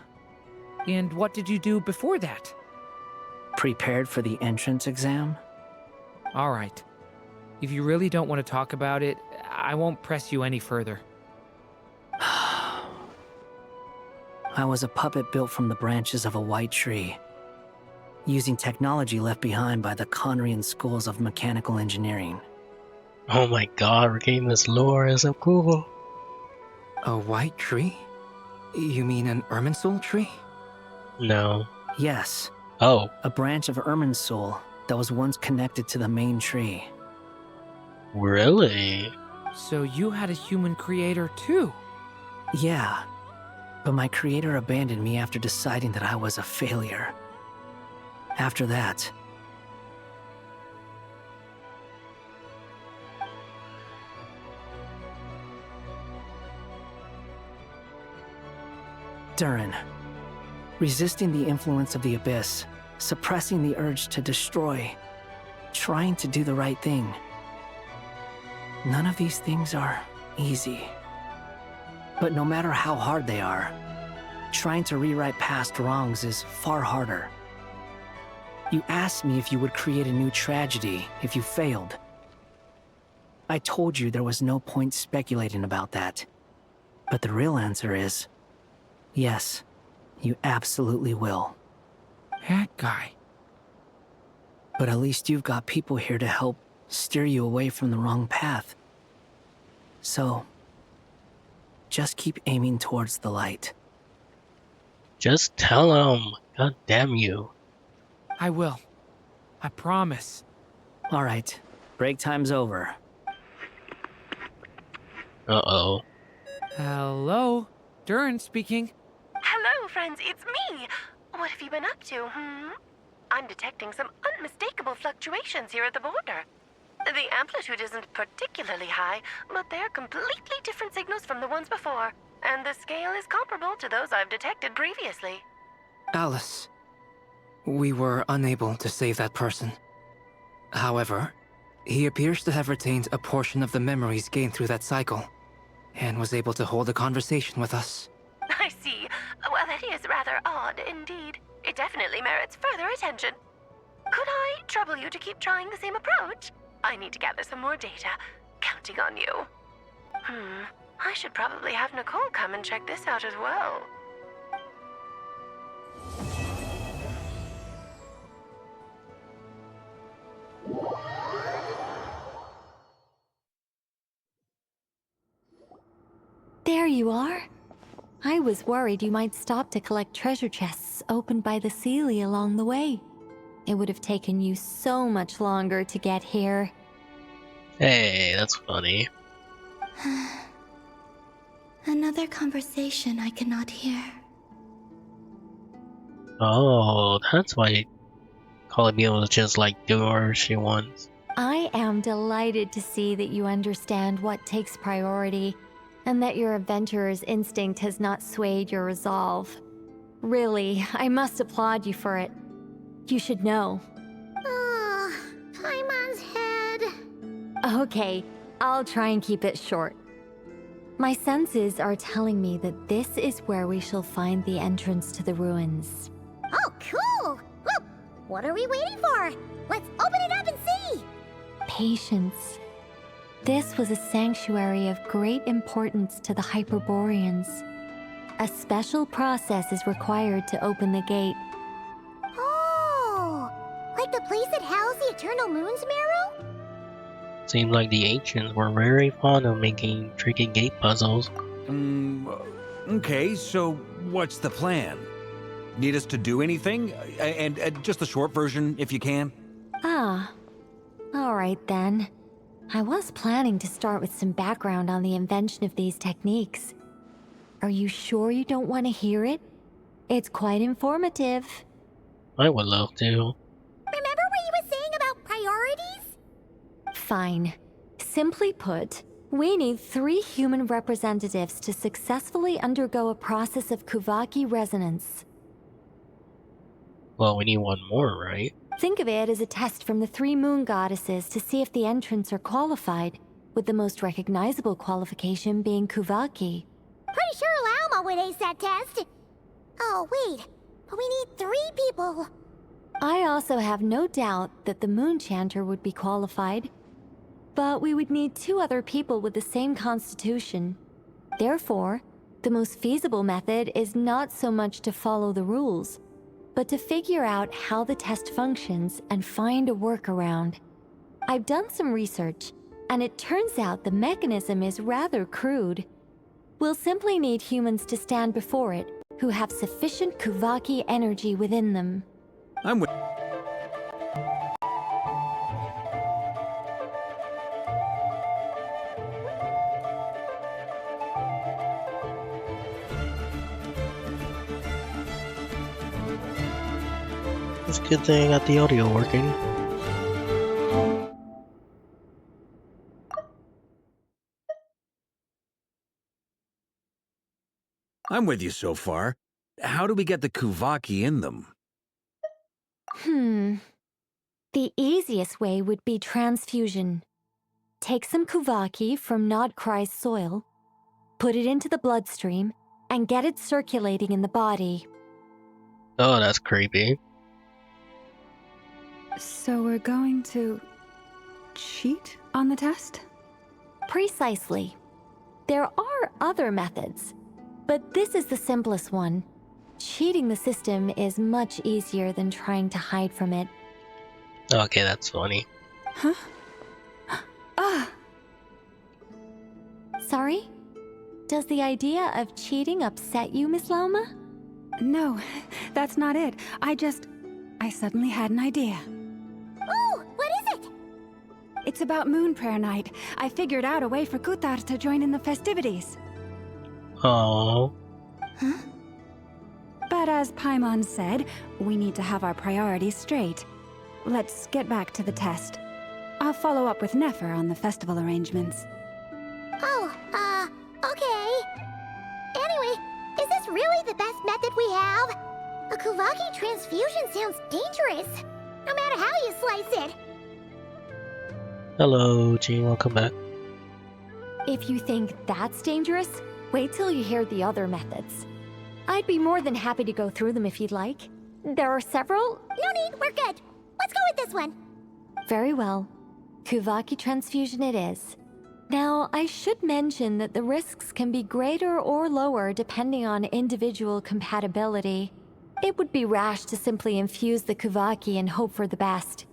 And what did you do before that? Prepared for the entrance exam? All right. If you really don't want to talk about it, I won't press you any further. I was a puppet built from the branches of a white tree, using technology left behind by the Conrian schools of mechanical engineering. Oh my god, we're getting this lore, is so cool. A white tree? You mean an Irminsul tree? No. Yes. Oh. A branch of Irminsul that was once connected to the main tree. Really? So you had a human creator too? Yeah. But my creator abandoned me after deciding that I was a failure. After that, Durin. Resisting the influence of the Abyss, suppressing the urge to destroy, trying to do the right thing. None of these things are easy. But no matter how hard they are, trying to rewrite past wrongs is far harder. You asked me if you would create a new tragedy if you failed. I told you there was no point speculating about that. But the real answer is, yes, you absolutely will. That guy. But at least you've got people here to help steer you away from the wrong path. So, just keep aiming towards the light. Just tell him. God damn you. I will. I promise. All right, break time's over. Uh-oh. Hello? Durin speaking. Hello, friends, it's me. What have you been up to, I'm detecting some unmistakable fluctuations here at the border. The amplitude isn't particularly high, but they're completely different signals from the ones before, and the scale is comparable to those I've detected previously. Alice, we were unable to save that person. However, he appears to have retained a portion of the memories gained through that cycle, and was able to hold a conversation with us. I see. Well, that is rather odd indeed. It definitely merits further attention. Could I trouble you to keep trying the same approach? I need to gather some more data. Counting on you. I should probably have Nicole come and check this out as well. There you are. I was worried you might stop to collect treasure chests opened by the Seelie along the way. It would have taken you so much longer to get here. Hey, that's funny. Another conversation I cannot hear. Oh, that's why Columnia was just like, do whatever she wants. I am delighted to see that you understand what takes priority, and that your adventurer's instinct has not swayed your resolve. Really, I must applaud you for it. You should know. Paimon's head. Okay, I'll try and keep it short. My senses are telling me that this is where we shall find the entrance to the ruins. Oh, cool! Well, what are we waiting for? Let's open it up and see! Patience. This was a sanctuary of great importance to the Hyperboreans. A special process is required to open the gate. Oh! Like the place that housed the Eternal Moon's Marrow? Seemed like the ancients were very fond of making tricky gate puzzles. Okay, so what's the plan? Need us to do anything? And just the short version, if you can. Ah. Alright then. I was planning to start with some background on the invention of these techniques. Are you sure you don't want to hear it? It's quite informative. I would love to. Remember what you were saying about priorities? Fine. Simply put, we need 3 human representatives to successfully undergo a process of Kuvaki resonance. Well, we need one more, right? Think of it as a test from the 3 moon goddesses to see if the entrants are qualified, with the most recognizable qualification being Kuvaki. Pretty sure Lauma would ace that test. Oh, wait. But we need 3 people. I also have no doubt that the Moon Chanter would be qualified. But we would need 2 other people with the same constitution. Therefore, the most feasible method is not so much to follow the rules, but to figure out how the test functions and find a workaround. I've done some research, and it turns out the mechanism is rather crude. We'll simply need humans to stand before it, who have sufficient Kuvaki energy within them. I'm with... It's a good thing I got the audio working. I'm with you so far. How do we get the Kuvaki in them? The easiest way would be transfusion. Take some Kuvaki from Nodkrai's soil, put it into the bloodstream, and get it circulating in the body. Oh, that's creepy. So we're going to cheat on the test? Precisely. There are other methods, but this is the simplest one. Cheating the system is much easier than trying to hide from it. Okay, that's funny. Huh? Ah! Sorry? Does the idea of cheating upset you, Miss Lauma? No, that's not it. I suddenly had an idea. Oh, what is it? It's about Moon Prayer Night. I figured out a way for Kutar to join in the festivities. Oh. Huh? But as Paimon said, we need to have our priorities straight. Let's get back to the test. I'll follow up with Nefer on the festival arrangements. Oh, okay. Anyway, is this really the best method we have? A Kuvaki transfusion sounds dangerous, no matter how you slice it. Hello, Jean, welcome back. If you think that's dangerous, wait till you hear the other methods. I'd be more than happy to go through them if you'd like. There are several. No need, we're good. Let's go with this one. Very well. Kuvaki transfusion it is. Now, I should mention that the risks can be greater or lower depending on individual compatibility. It would be rash to simply infuse the Kuvaki and hope for the best.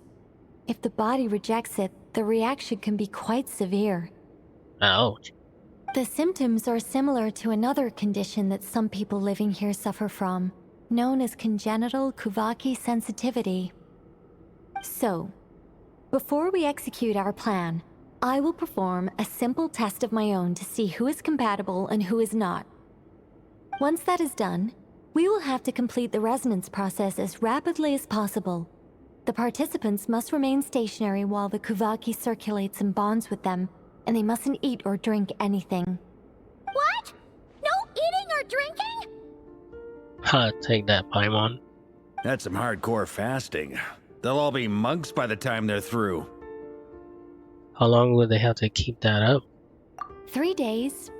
If the body rejects it, the reaction can be quite severe. Ouch. The symptoms are similar to another condition that some people living here suffer from, known as congenital Kuvaki sensitivity. So, before we execute our plan, I will perform a simple test of my own to see who is compatible and who is not. Once that is done, we will have to complete the resonance process as rapidly as possible. The participants must remain stationary while the Kuvaki circulates and bonds with them, and they mustn't eat or drink anything. What? No eating or drinking? Ha, take that, Paimon. That's some hardcore fasting. They'll all be monks by the time they're through. How long would they have to keep that up? 3 days.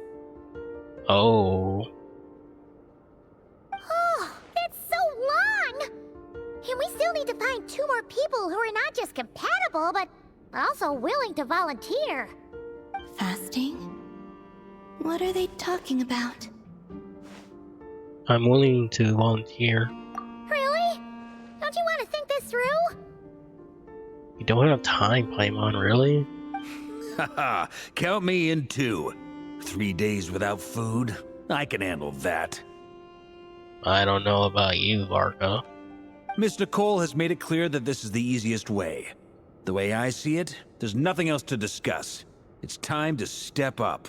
Oh. Oh, that's so long! And we still need to find 2 more people who are not just compatible, but also willing to volunteer. Fasting? What are they talking about? I'm willing to volunteer. Really? Don't you want to think this through? You don't have time, Paimon, really? Haha, count me in too. 3 days without food? I can handle that. I don't know about you, Varka. Miss Nicole has made it clear that this is the easiest way. The way I see it, there's nothing else to discuss. It's time to step up.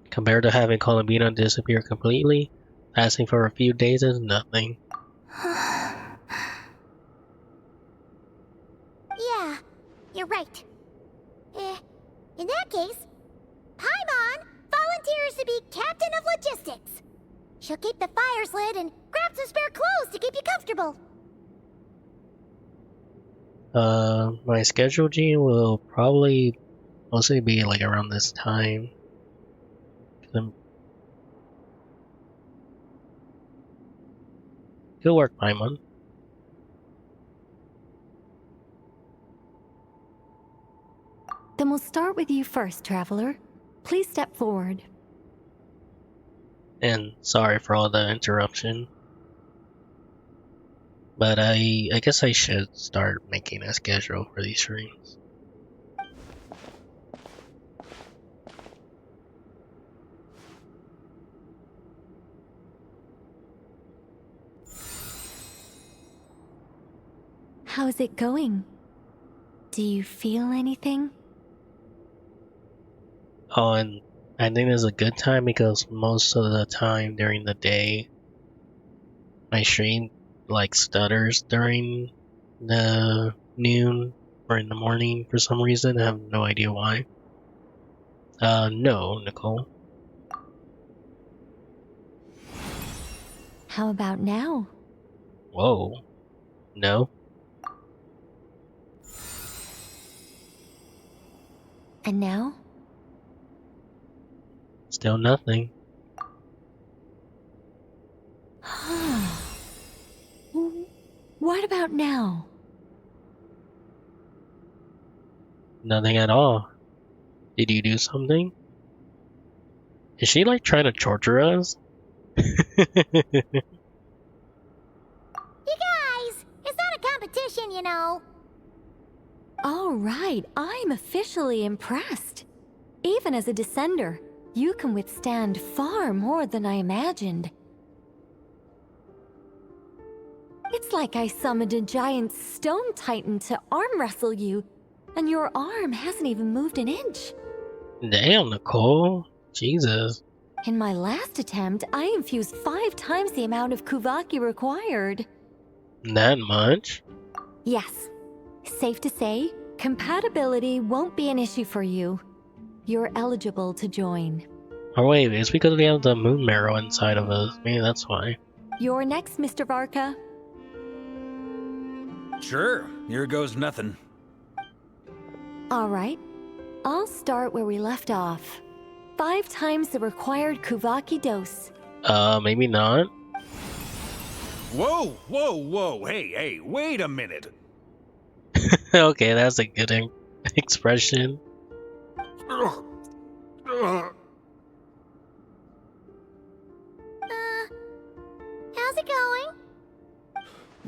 Compared to having Columbina disappear completely, fasting for a few days is nothing. Yeah, you're right. In that case, Paimon volunteers to be captain of logistics. She'll keep the fires lit and grab some spare clothes to keep you comfortable. My schedule, Jean, will probably mostly be like around this time. Good work, Paimon. Then we'll start with you first, Traveler. Please step forward. And sorry for all the interruption. But I guess I should start making a schedule for these streams. How's it going? Do you feel anything? Oh, and I think it's a good time because most of the time during the day, my stream like stutters during the noon or in the morning for some reason. I have no idea why. No, Nicole. How about now? Whoa. No. And now? Still nothing. What about now? Nothing at all. Did you do something? Is she like trying to torture us? You guys, it's not a competition, you know. All right, I'm officially impressed. Even as a descender, you can withstand far more than I imagined. It's like I summoned a giant stone titan to arm wrestle you, and your arm hasn't even moved an inch. Damn, Nicole. Jesus. In my last attempt, I infused 5 times the amount of Kuvaki required. That much? Yes. Safe to say, compatibility won't be an issue for you. You're eligible to join. Oh wait, it's because we have the moon marrow inside of us. Maybe that's why. You're next, Mr. Varka. Sure, here goes nothing. All right. I'll start where we left off. 5 times the required Kuvaki dose. Maybe not. Whoa, whoa, whoa, hey, wait a minute. Okay, that's a good expression. How's it going?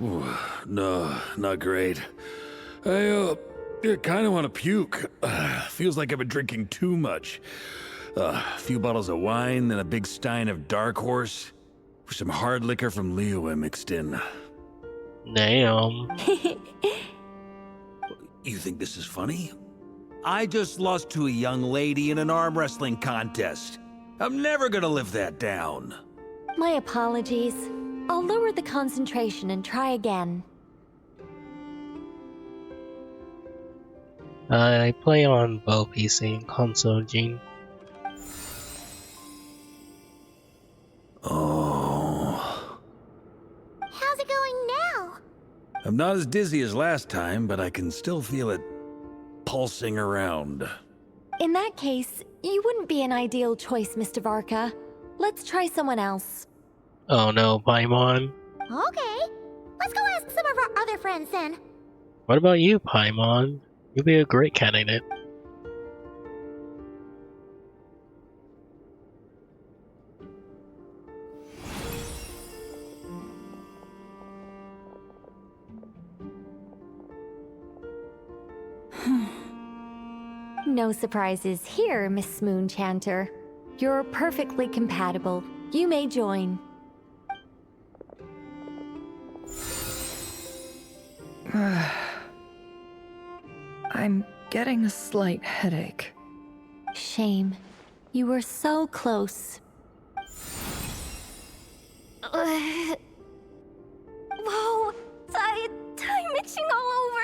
Ooh, no, not great. I kind of want to puke. Feels like I've been drinking too much. A few bottles of wine, then a big stein of Dark Horse, with some hard liquor from Liyue mixed in. Damn. You think this is funny? I just lost to a young lady in an arm wrestling contest. I'm never gonna live that down. My apologies. I'll lower the concentration and try again. I play on both PC and console, Gene. Oh. How's it going now? I'm not as dizzy as last time, but I can still feel it pulsing around. In that case, you wouldn't be an ideal choice, Mr. Varka. Let's try someone else. Oh no, Paimon. Okay. Let's go ask some of our other friends then. What about you, Paimon? You'd be a great candidate. No surprises here, Miss Moonchanter. You're perfectly compatible. You may join. I'm getting a slight headache. Shame. You were so close. Whoa! I'm itching all over!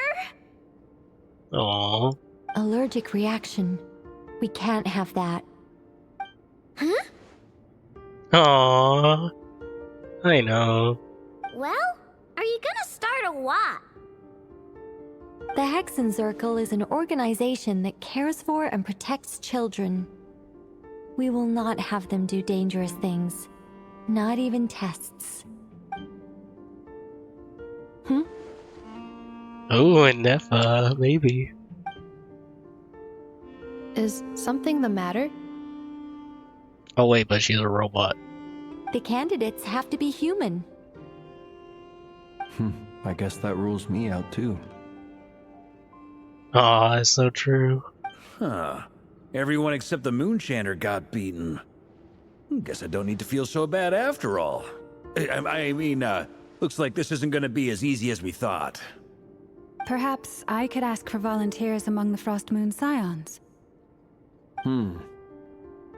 Aww. Allergic reaction. We can't have that. Huh? Aww. I know. Well, are you gonna start a what? The Hexen Circle is an organization that cares for and protects children. We will not have them do dangerous things. Not even tests. Oh, and Nefa, maybe. Is something the matter? Oh wait, but she's a robot. The candidates have to be human. I guess that rules me out too. Aw, that's so true. Huh. Everyone except the Moonchanter got beaten. Guess I don't need to feel so bad after all. I mean, looks like this isn't gonna be as easy as we thought. Perhaps I could ask for volunteers among the Frost Moon Scions.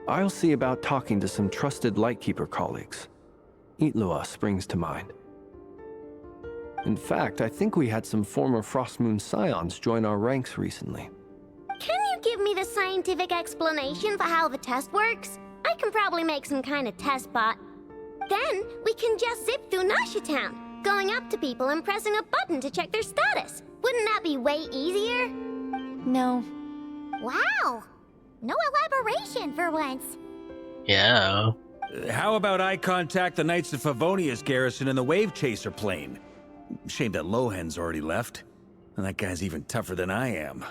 I'll see about talking to some trusted Lightkeeper colleagues. Itlua springs to mind. In fact, I think we had some former Frost Moon Scions join our ranks recently. Can you give me the scientific explanation for how the test works? I can probably make some kind of test bot. Then we can just zip through Nasha Town, going up to people and pressing a button to check their status. Wouldn't that be way easier? No. Wow. No elaboration for once. Yeah. How about I contact the Knights of Favonia's garrison in the Wave Chaser plane? Shame that Lohan's already left. And that guy's even tougher than I am.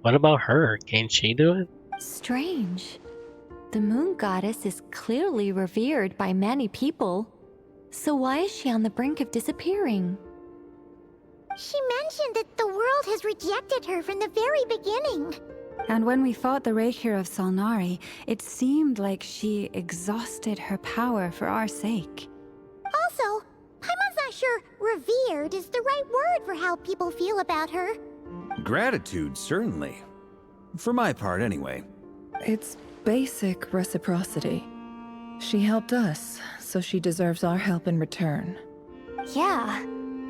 What about her? Can't she do it? Strange. The moon goddess is clearly revered by many people. So why is she on the brink of disappearing? She mentioned that the world has rejected her from the very beginning. And when we fought the Reikir of Salnari, it seemed like she exhausted her power for our sake. Also, Paimon's not sure revered is the right word for how people feel about her. Gratitude, certainly. For my part, anyway. It's basic reciprocity. She helped us, so she deserves our help in return. Yeah.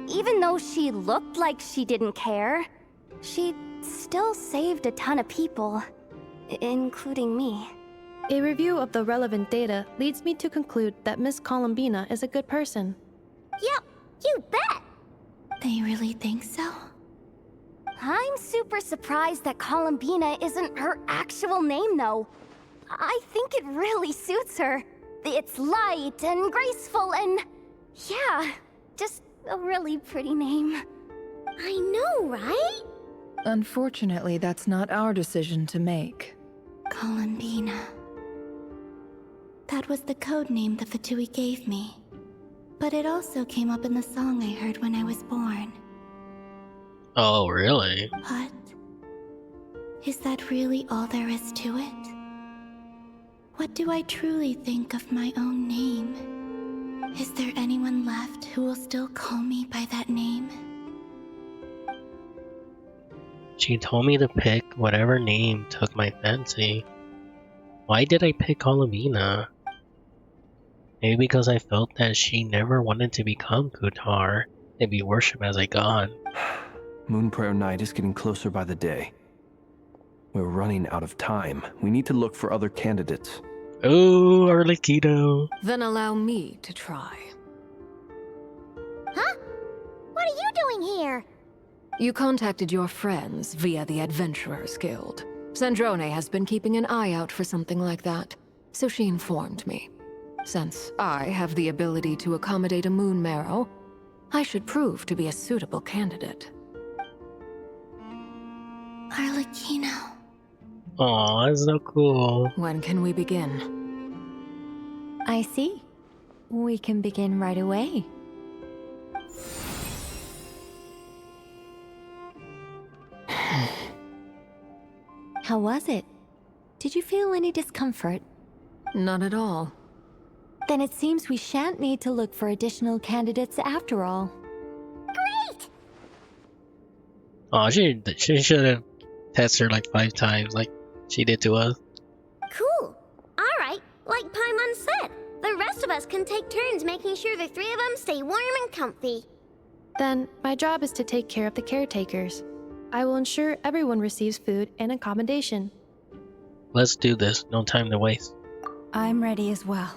Even though she looked like she didn't care, she still saved a ton of people, including me. A review of the relevant data leads me to conclude that Miss Columbina is a good person. Yep, you bet! They really think so? I'm super surprised that Columbina isn't her actual name, though. I think it really suits her. It's light and graceful and... yeah, just a really pretty name. I know, right? Unfortunately, that's not our decision to make. Columbina. That was the code name the Fatui gave me. But it also came up in the song I heard when I was born. Oh, really? But... is that really all there is to it? What do I truly think of my own name? Is there anyone left who will still call me by that name? She told me to pick whatever name took my fancy. Why did I pick Columbina? Maybe because I felt that she never wanted to become Kutar and be worshipped as a god. Moon Prayer Night is getting closer by the day. We're running out of time. We need to look for other candidates. Oh, Arlecchino. Then allow me to try. Huh? What are you doing here? You contacted your friends via the Adventurers Guild. Sandrone has been keeping an eye out for something like that, so she informed me. Since I have the ability to accommodate a moon marrow, I should prove to be a suitable candidate. Arlecchino. Aw, that's so cool. When can we begin? I see. We can begin right away. How was it? Did you feel any discomfort? Not at all. Then it seems we shan't need to look for additional candidates after all. Great! Aw, she should have tested her like 5 times, like she did to us. Cool. Alright, like Paimon said, the rest of us can take turns making sure the 3 of them stay warm and comfy. Then, my job is to take care of the caretakers. I will ensure everyone receives food and accommodation. Let's do this. No time to waste. I'm ready as well.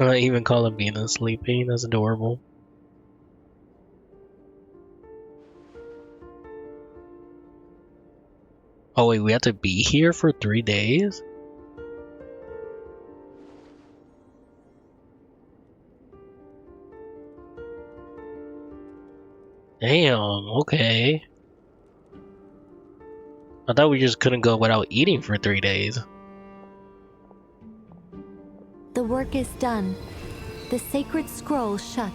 Even Columbina sleeping. That's adorable. Oh wait, we have to be here for 3 days? Damn, okay. I thought we just couldn't go without eating for 3 days. The work is done. The sacred scroll shut.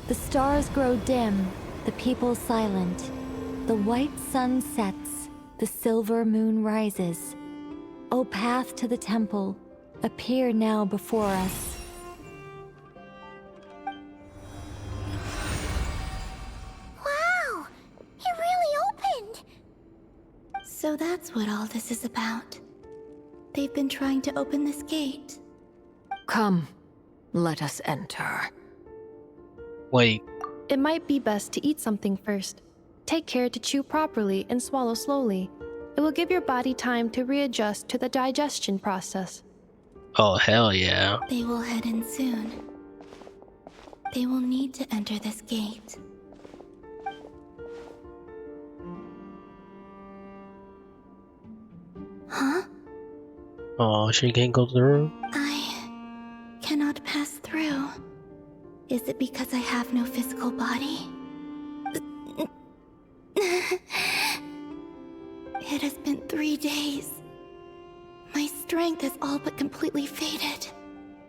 The stars grow dim, the people silent. The white sun sets, the silver moon rises. O path to the temple, appear now before us. Wow! It really opened! So that's what all this is about. They've been trying to open this gate. Come, let us enter. Wait. It might be best to eat something first. Take care to chew properly and swallow slowly. It will give your body time to readjust to the digestion process. Oh, hell yeah. They will head in soon. They will need to enter this gate. Huh? Oh, she can't go through? I cannot pass through. Is it because I have no physical body? It has been 3 days. My strength has all but completely faded.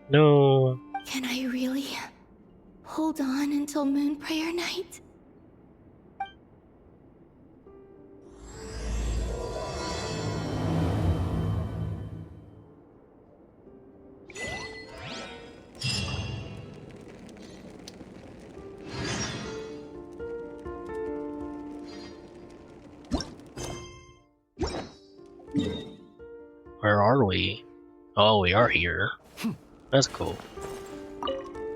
No. Can I really hold on until Moon Prayer Night? Where are we? Oh, we are here. That's cool.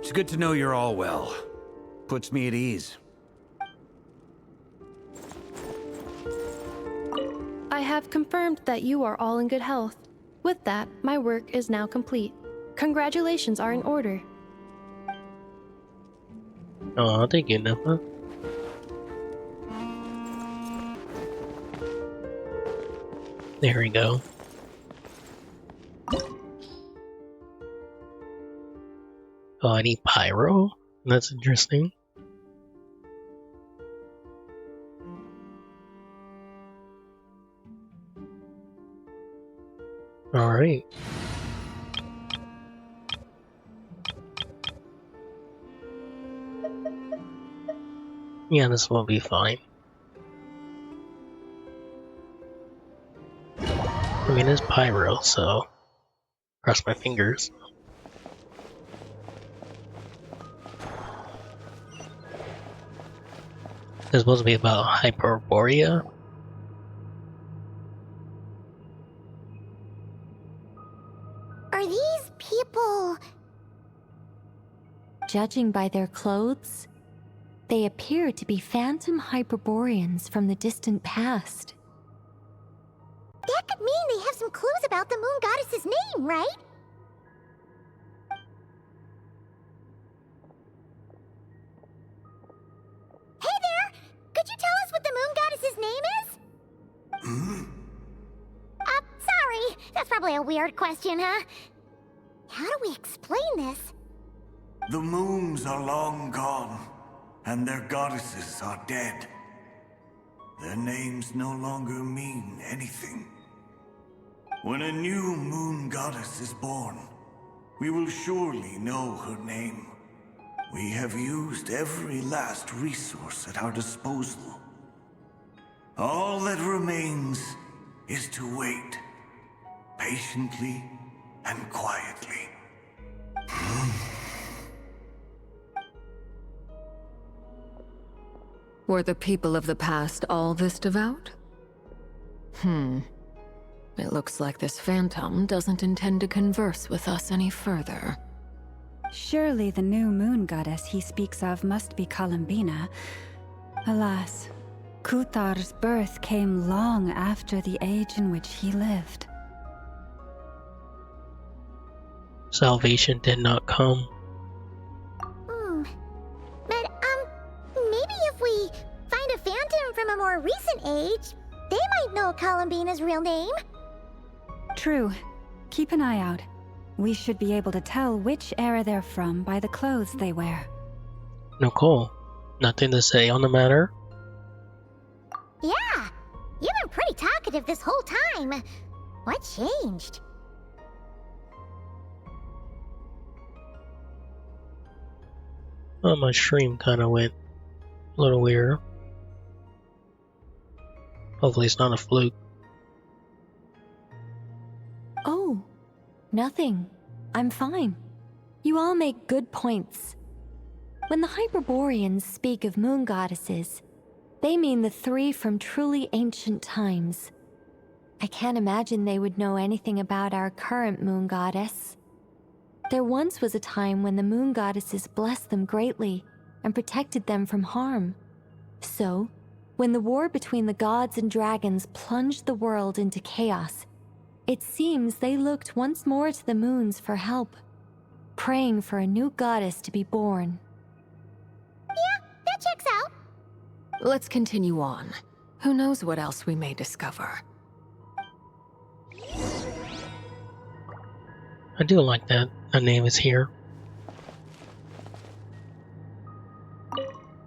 It's good to know you're all well. Puts me at ease. I have confirmed that you are all in good health. With that, my work is now complete. Congratulations are in order. Oh, thank you, Nippa. There we go. Oh, I need pyro? That's interesting. Alright. Yeah, this will be fine. I mean, it's pyro, so cross my fingers. It's supposed to be about hyperborea. Are these people... Judging by their clothes, they appear to be phantom hyperboreans from the distant past. That could mean they have some clues about the moon goddess's name, right? Hey there! Could you tell us what the moon goddess's name is? Sorry. That's probably a weird question, huh? How do we explain this? The moons are long gone, and their goddesses are dead. Their names no longer mean anything. When a new moon goddess is born, we will surely know her name. We have used every last resource at our disposal. All that remains is to wait, patiently and quietly. Were the people of the past all this devout? It looks like this phantom doesn't intend to converse with us any further. Surely the new moon goddess he speaks of must be Columbina. Alas, Kuthar's birth came long after the age in which he lived. Salvation did not come. But, maybe if we find a phantom from a more recent age, they might know Columbina's real name. True. Keep an eye out. We should be able to tell which era they're from by the clothes they wear. Nicole, nothing to say on the matter? Yeah, you've been pretty talkative this whole time. What changed? Oh, my stream kinda went a little weird. Hopefully it's not a fluke. Oh, nothing. I'm fine. You all make good points. When the Hyperboreans speak of moon goddesses, they mean the three from truly ancient times. I can't imagine they would know anything about our current moon goddess. There once was a time when the moon goddesses blessed them greatly and protected them from harm. So, when the war between the gods and dragons plunged the world into chaos, it seems they looked once more to the moons for help, praying for a new goddess to be born. Yeah, that checks out. Let's continue on. Who knows what else we may discover. I do like that a name is here.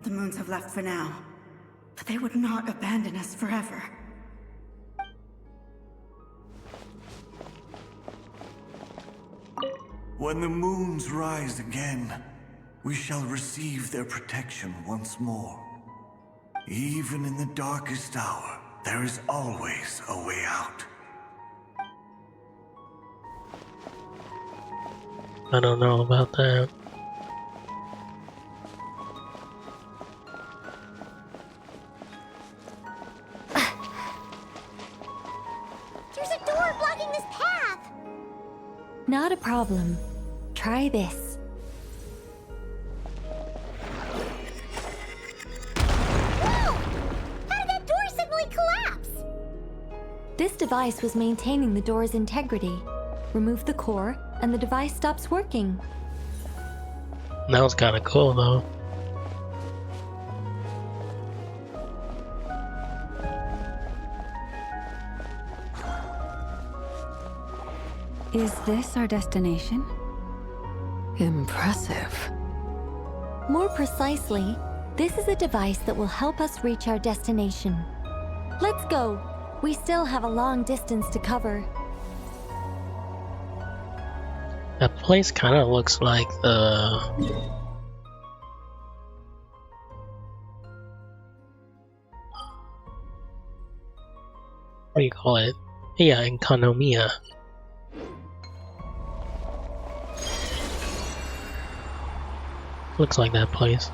The moons have left for now, but they would not abandon us forever. When the moons rise again, we shall receive their protection once more. Even in the darkest hour, there is always a way out. I don't know about that. There's a door blocking this path! Not a problem. Try this. Whoa! How did that door suddenly collapse? This device was maintaining the door's integrity. Remove the core, and the device stops working. That was kind of cool, though. Is this our destination? Impressive. More precisely, this is a device that will help us reach our destination. Let's go. We still have a long distance to cover. That place kind of looks like the... What do you call it? Yeah, in Kanomiya. Looks like that place.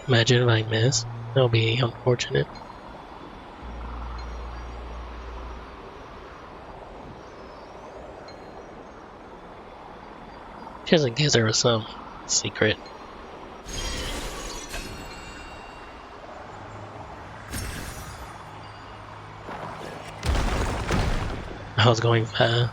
Imagine if I miss. That'll be unfortunate. Just in case there was some secret. I was going fast.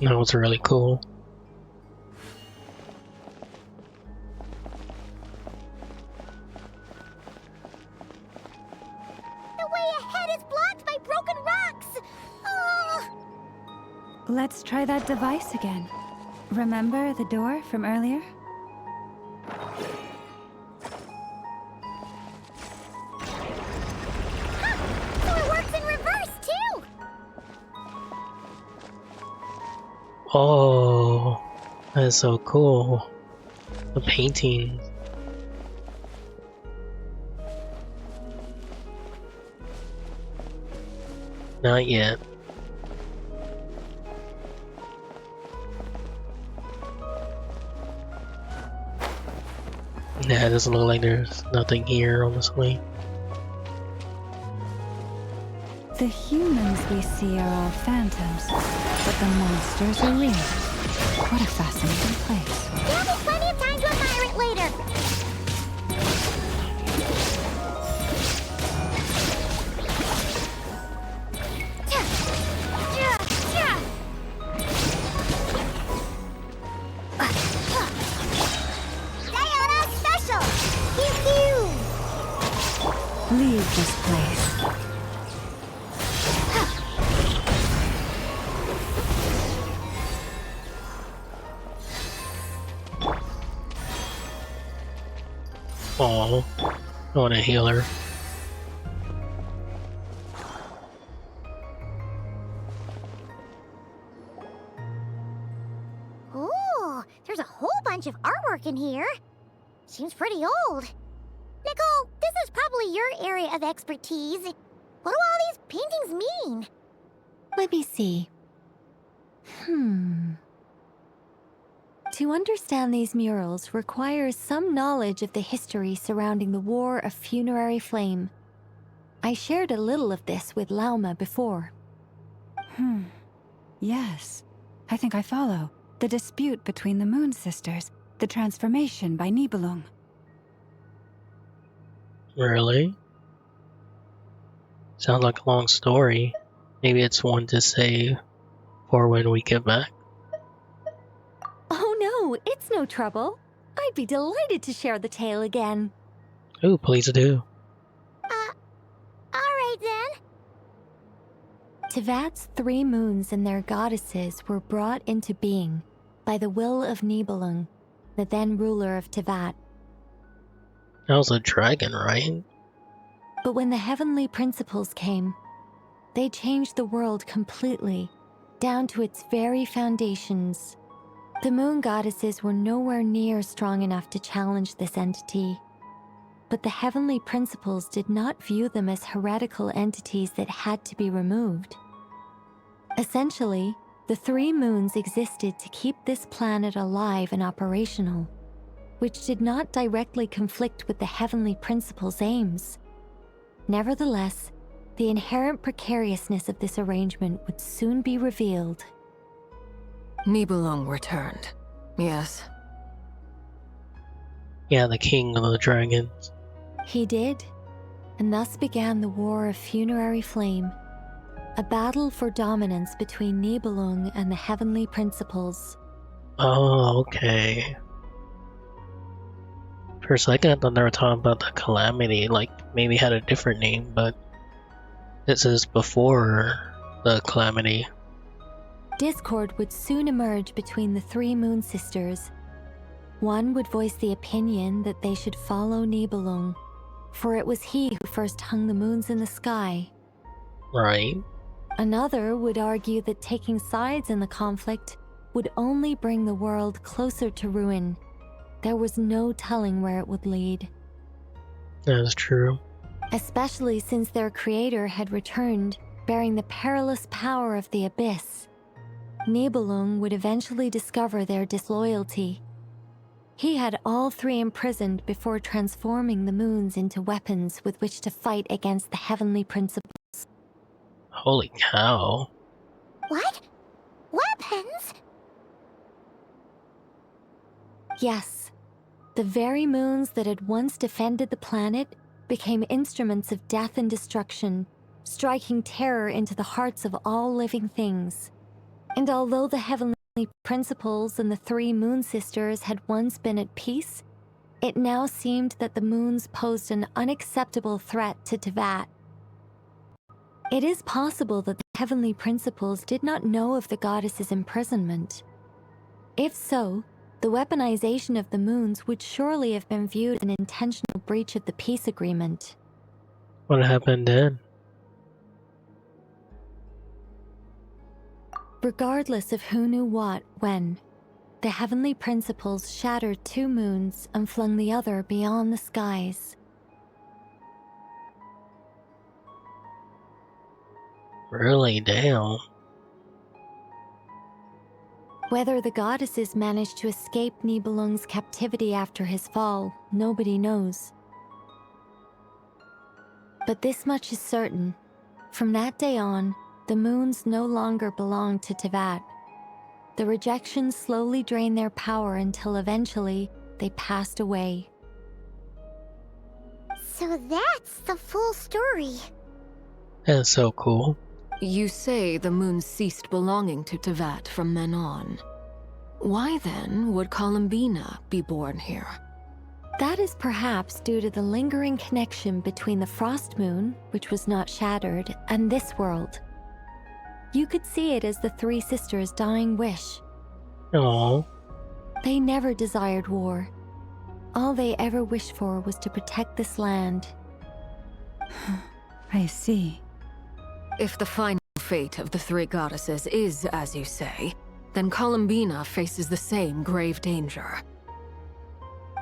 That was really cool. The way ahead is blocked by broken rocks! Oh. Let's try that device again. Remember the door from earlier? So it works in reverse, too! Oh, that's so cool. The painting. Not yet. Yeah, it doesn't look like there's nothing here, honestly. The humans we see are all phantoms, but the monsters are real. What a fascinating place. There'll be plenty of time to admire it later! Sayonara special! Pew pew! Leave this place. Oh, I want to heal her. Ooh, there's a whole bunch of artwork in here. Seems pretty old. Nicole, this is probably your area of expertise. What do all these paintings mean? Let me see. To understand these murals requires some knowledge of the history surrounding the War of Funerary Flame. I shared a little of this with Lauma before. Yes, I think I follow. The dispute between the Moon Sisters, the transformation by Nibelung. Really? Sounds like a long story. Maybe it's one to save for when we get back. Oh no, it's no trouble. I'd be delighted to share the tale again. Ooh, please do. Alright then. Tevat's 3 moons and their goddesses were brought into being by the will of Nibelung, the then ruler of Tevat. That was a dragon, right? But when the heavenly principles came, they changed the world completely, down to its very foundations. The moon goddesses were nowhere near strong enough to challenge this entity. But the heavenly principles did not view them as heretical entities that had to be removed. Essentially, the 3 moons existed to keep this planet alive and operational, which did not directly conflict with the heavenly principles' aims. Nevertheless, the inherent precariousness of this arrangement would soon be revealed. Nibelung returned, yes. Yeah, the king of the dragons. He did, and thus began the War of Funerary Flame, a battle for dominance between Nibelung and the heavenly principles. Oh, okay. For a second, I thought they were talking about the calamity, like maybe had a different name, but this is before the calamity. Discord would soon emerge between the 3 moon sisters. One would voice the opinion that they should follow Nibelung, for it was he who first hung the moons in the sky. Right. Another would argue that taking sides in the conflict would only bring the world closer to ruin. There was no telling where it would lead. That is true. Especially since their creator had returned, bearing the perilous power of the abyss. Nibelung would eventually discover their disloyalty. He had all 3 imprisoned before transforming the moons into weapons with which to fight against the heavenly principles. Holy cow. What? Weapons? Yes. The very moons that had once defended the planet became instruments of death and destruction, striking terror into the hearts of all living things. And although the heavenly principles and the 3 moon sisters had once been at peace, it now seemed that the moons posed an unacceptable threat to Tevat. It is possible that the heavenly principles did not know of the goddess's imprisonment. If so, the weaponization of the moons would surely have been viewed as an intentional breach of the peace agreement. What happened then? Regardless of who knew what, when, the heavenly principles shattered 2 moons and flung the other beyond the skies. Really? Damn. Whether the goddesses managed to escape Nibelung's captivity after his fall, nobody knows. But this much is certain. From that day on, the moons no longer belonged to Tevat. The rejection slowly drained their power until eventually they passed away. So that's the full story. That's so cool. You say the moons ceased belonging to Tevat from then on. Why then would Columbina be born here? That is perhaps due to the lingering connection between the Frost Moon, which was not shattered, and this world. You could see it as the 3 sisters' dying wish. Aww. They never desired war. All they ever wished for was to protect this land. I see. If the final fate of the 3 goddesses is as you say, then Columbina faces the same grave danger.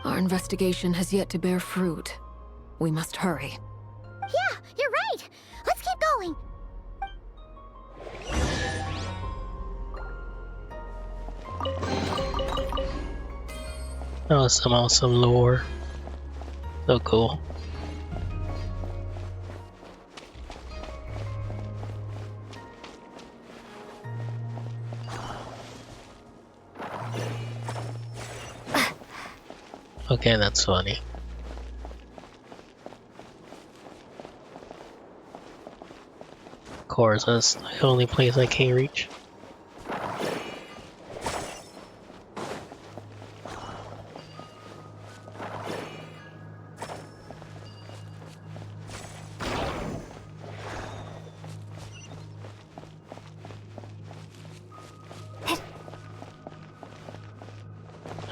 Our investigation has yet to bear fruit. We must hurry. Yeah, you're right. Let's keep going. That was some awesome lore. So cool. Okay, that's funny. Of course, that's the only place I can't reach.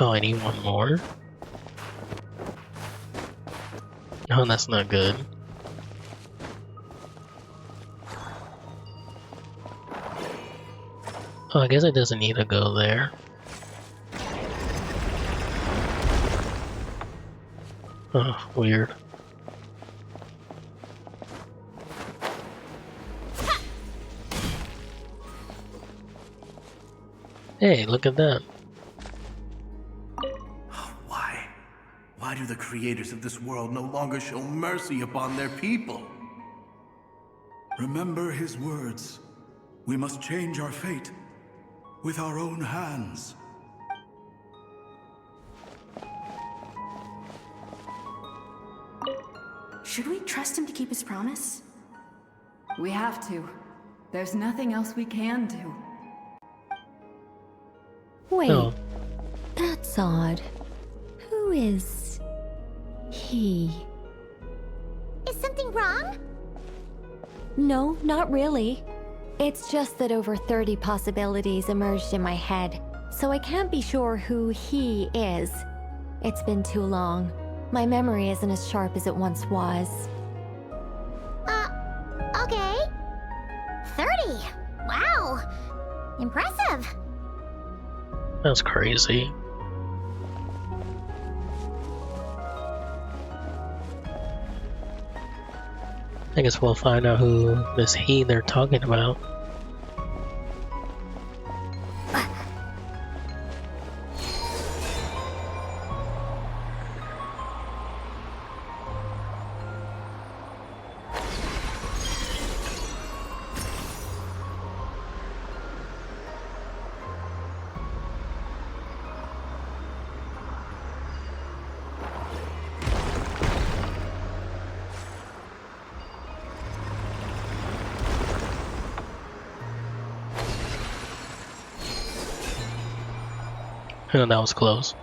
Oh, I need one more? Oh, that's not good. Oh, I guess it doesn't need to go there. Oh, weird. Hey, look at that. Why do the creators of this world no longer show mercy upon their people? Remember his words. We must change our fate with our own hands. Should we trust him to keep his promise? We have to. There's nothing else we can do. Wait, No. that's odd. Who is he? Is something wrong? No, not really. It's just that over 30 possibilities emerged in my head, so I can't be sure who he is. It's been too long. My memory isn't as sharp as it once was. Okay. 30. Wow. Impressive. That's crazy. I guess we'll find out who this he they're talking about. Oh, that was close.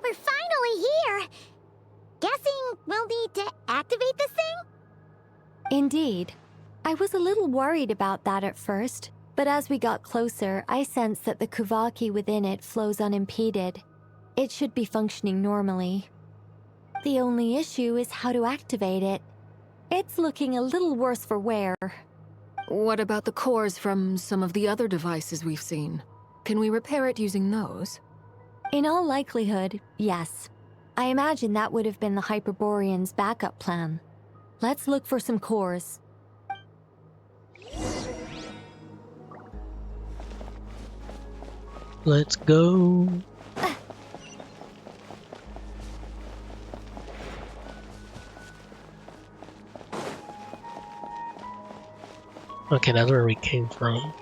We're finally here. Guessing we'll need to activate this thing? Indeed. I was a little worried about that at first, but as we got closer, I sensed that the Kuvaki within it flows unimpeded. It should be functioning normally. The only issue is how to activate it. It's looking a little worse for wear. What about the cores from some of the other devices we've seen? Can we repair it using those? In all likelihood, yes. I imagine that would have been the Hyperborean's backup plan. Let's look for some cores. Let's go. Okay, that's where we came from.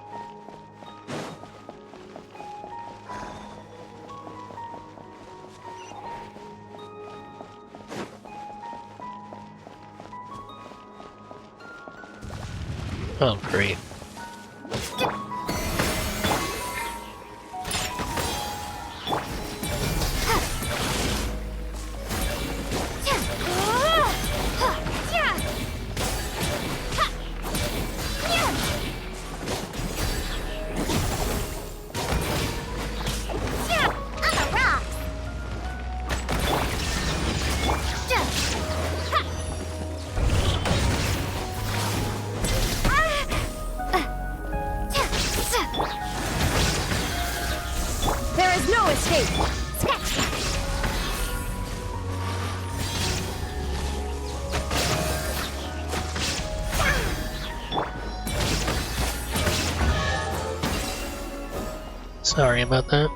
Oh, great. There is no escape. Sorry about that.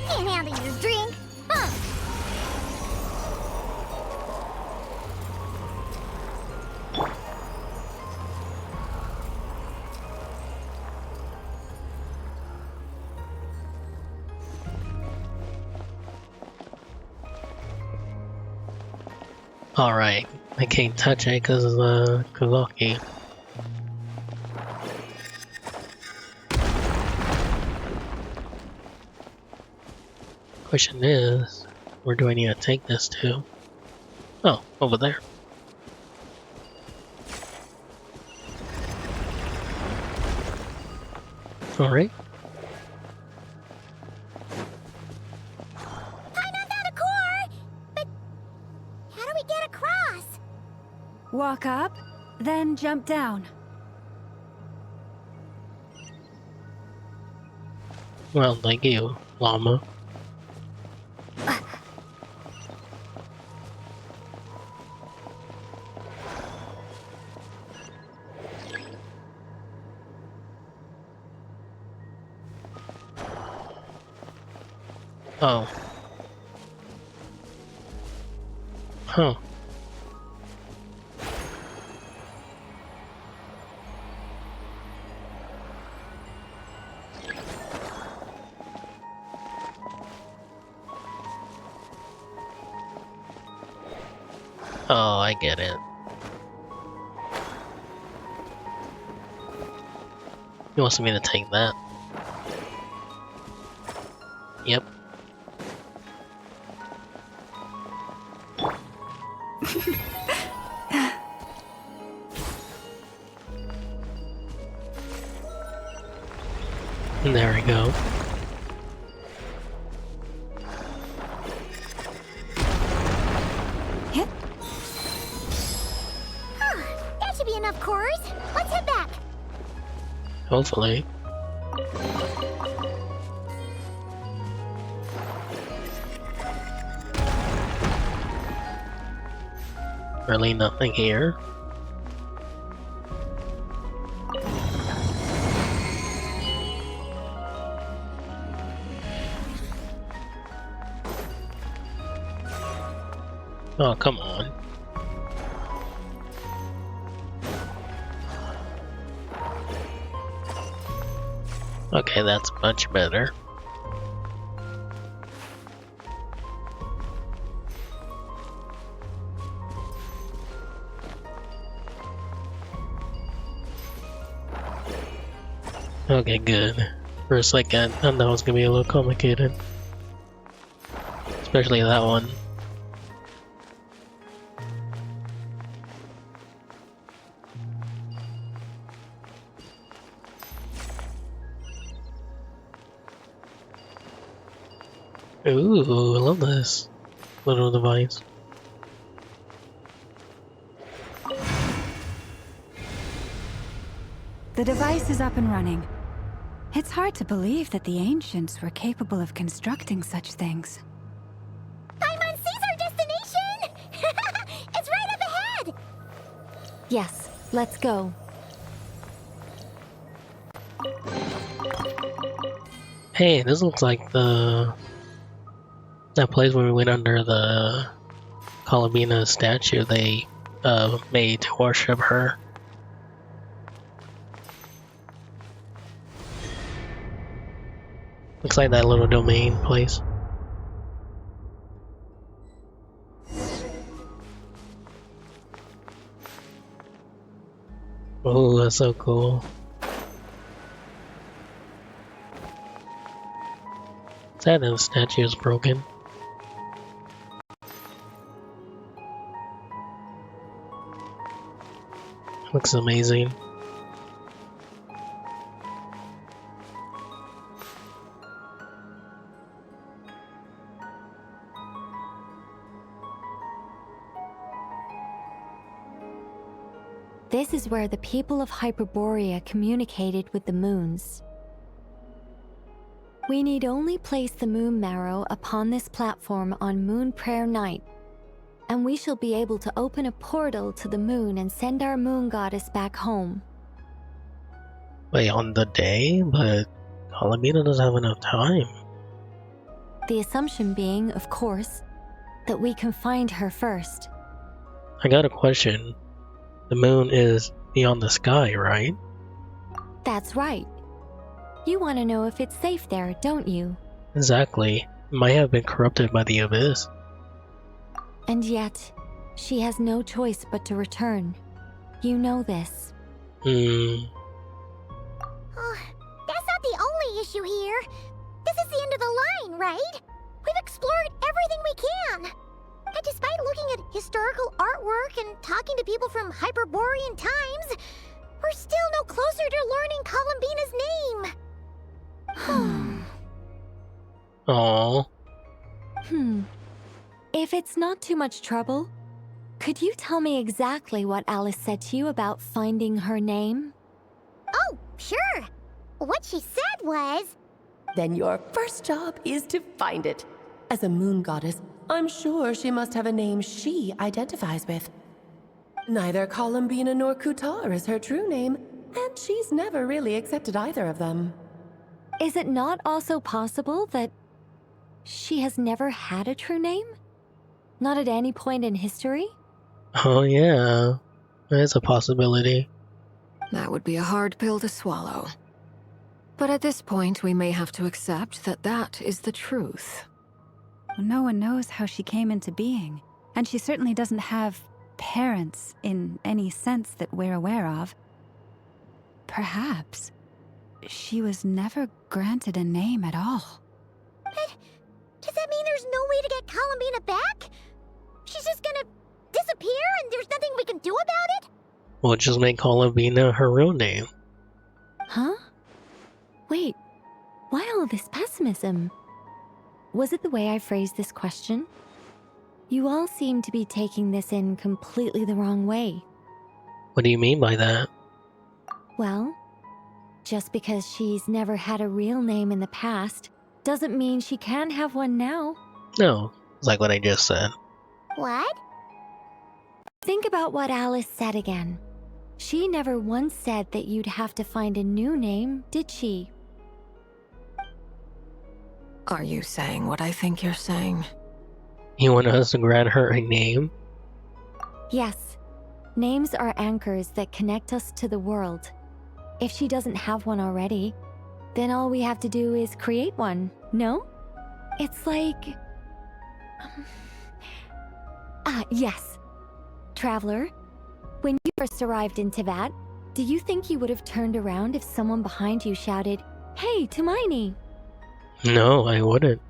Can't handle your drink, huh? Alright, I can't touch it because of the Kazaki. Question is, where do I need to take this to? Oh, over there. Alright. Paimon found a core! But how do we get across? Walk up, then jump down. Well, thank you, llama. Oh. Huh. Oh, I get it. He wants me to take that. Yep. There we go. That should be enough cores. Let's head back. Hopefully. Really nothing here. Oh, come on. Okay, that's much better. Okay, good. For a second, I thought it was gonna be a little complicated. Especially that one. Ooh, I love this little device. The device is up and running. It's hard to believe that the ancients were capable of constructing such things. Paimon sees our destination! It's right up ahead! Yes, let's go. Hey, this looks like that place where we went under the Columbina statue they made to worship her. Looks like that little domain place. Oh, that's so cool. Sad that the statue is broken. Looks amazing. This is where the people of Hyperborea communicated with the moons. We need only place the moon marrow upon this platform on Moon Prayer Night. and we shall be able to open a portal to the moon and send our moon goddess back home. Wait, on the day? But Columbina doesn't have enough time. The assumption being, of course, that we can find her first. I got a question. The moon is beyond the sky, right? That's right. You want to know if it's safe there, don't you? Exactly. It might have been corrupted by the abyss. And yet, she has no choice but to return. You know this. That's not the only issue here. This is the end of the line, right? We've explored everything we can. And despite looking at historical artwork and talking to people from hyperborean times, we're still no closer to learning Columbina's name. Aww. If it's not too much trouble, could you tell me exactly what Alice said to you about finding her name? Oh, sure. What she said was... Then your first job is to find it. As a moon goddess, I'm sure she must have a name she identifies with. Neither Columbina nor Kutar is her true name, and she's never really accepted either of them. Is it not also possible that she has never had a true name? Not at any point in history? Oh yeah, there's a possibility. That would be a hard pill to swallow. But at this point, we may have to accept that that is the truth. No one knows how she came into being, and she certainly doesn't have parents in any sense that we're aware of. Perhaps she was never granted a name at all. But does that mean there's no way to get Columbina back? She's just gonna disappear and there's nothing we can do about it? We'll just make Columbina her real name. Huh? Wait, why all this pessimism? Was it the way I phrased this question? You all seem to be taking this in completely the wrong way. What do you mean by that? Well, just because she's never had a real name in the past doesn't mean she can't have one now. No, it's like what I just said. What? Think about what Alice said again. She never once said that you'd have to find a new name, did she? Are you saying what I think you're saying? You want us to grant her a name? Yes. Names are anchors that connect us to the world. If she doesn't have one already, then all we have to do is create one, no? It's like... yes. Traveler, when you first arrived in Teyvat, do you think you would have turned around if someone behind you shouted, "Hey, Hermione"? No, I wouldn't.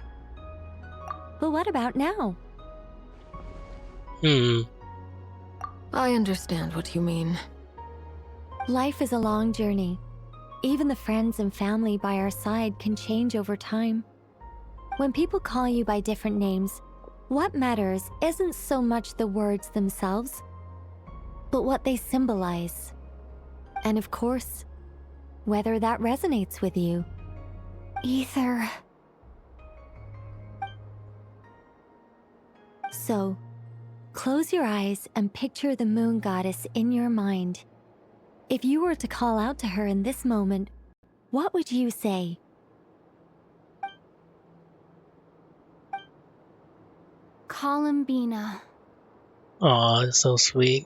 But what about now? I understand what you mean. Life is a long journey. Even the friends and family by our side can change over time. When people call you by different names, what matters isn't so much the words themselves, but what they symbolize. And of course, whether that resonates with you. Ether. So, close your eyes and picture the moon goddess in your mind. If you were to call out to her in this moment, what would you say? Columbina. Aw, it's so sweet.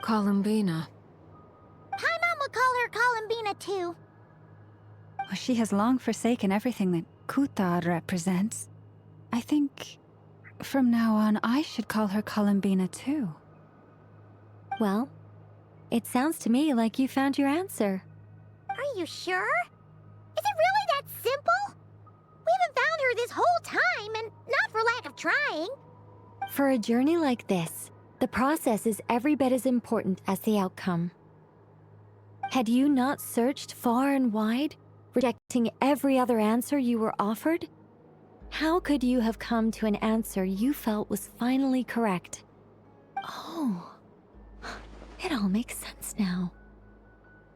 Columbina. Paimon would call her Columbina too. Well, she has long forsaken everything that Kutar represents. I think from now on I should call her Columbina too. Well, it sounds to me like you found your answer. Are you sure? Is it really that simple? We haven't found her this whole time, and not for lack of trying. For a journey like this, the process is every bit as important as the outcome. Had you not searched far and wide, rejecting every other answer you were offered, how could you have come to an answer you felt was finally correct? Oh, it all makes sense now.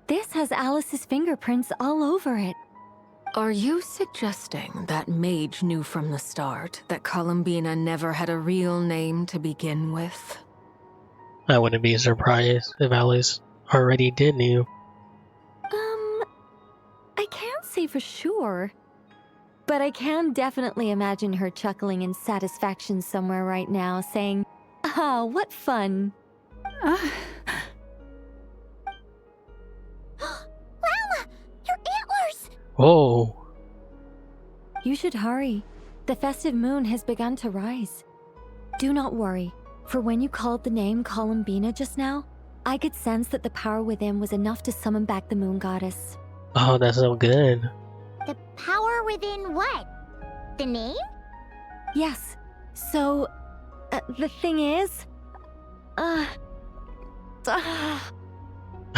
This has Alice's fingerprints all over it. Are you suggesting that Mage knew from the start that Columbina never had a real name to begin with? I wouldn't be surprised if Alice already did knew. I can't say for sure. But I can definitely imagine her chuckling in satisfaction somewhere right now, saying, "Ah, what fun." Llama! Your antlers! Whoa. You should hurry. The festive moon has begun to rise. Do not worry, for when you called the name Columbina just now, I could sense that the power within was enough to summon back the moon goddess. Oh, that's so good. The power within what? The name? Yes. So, the thing is... I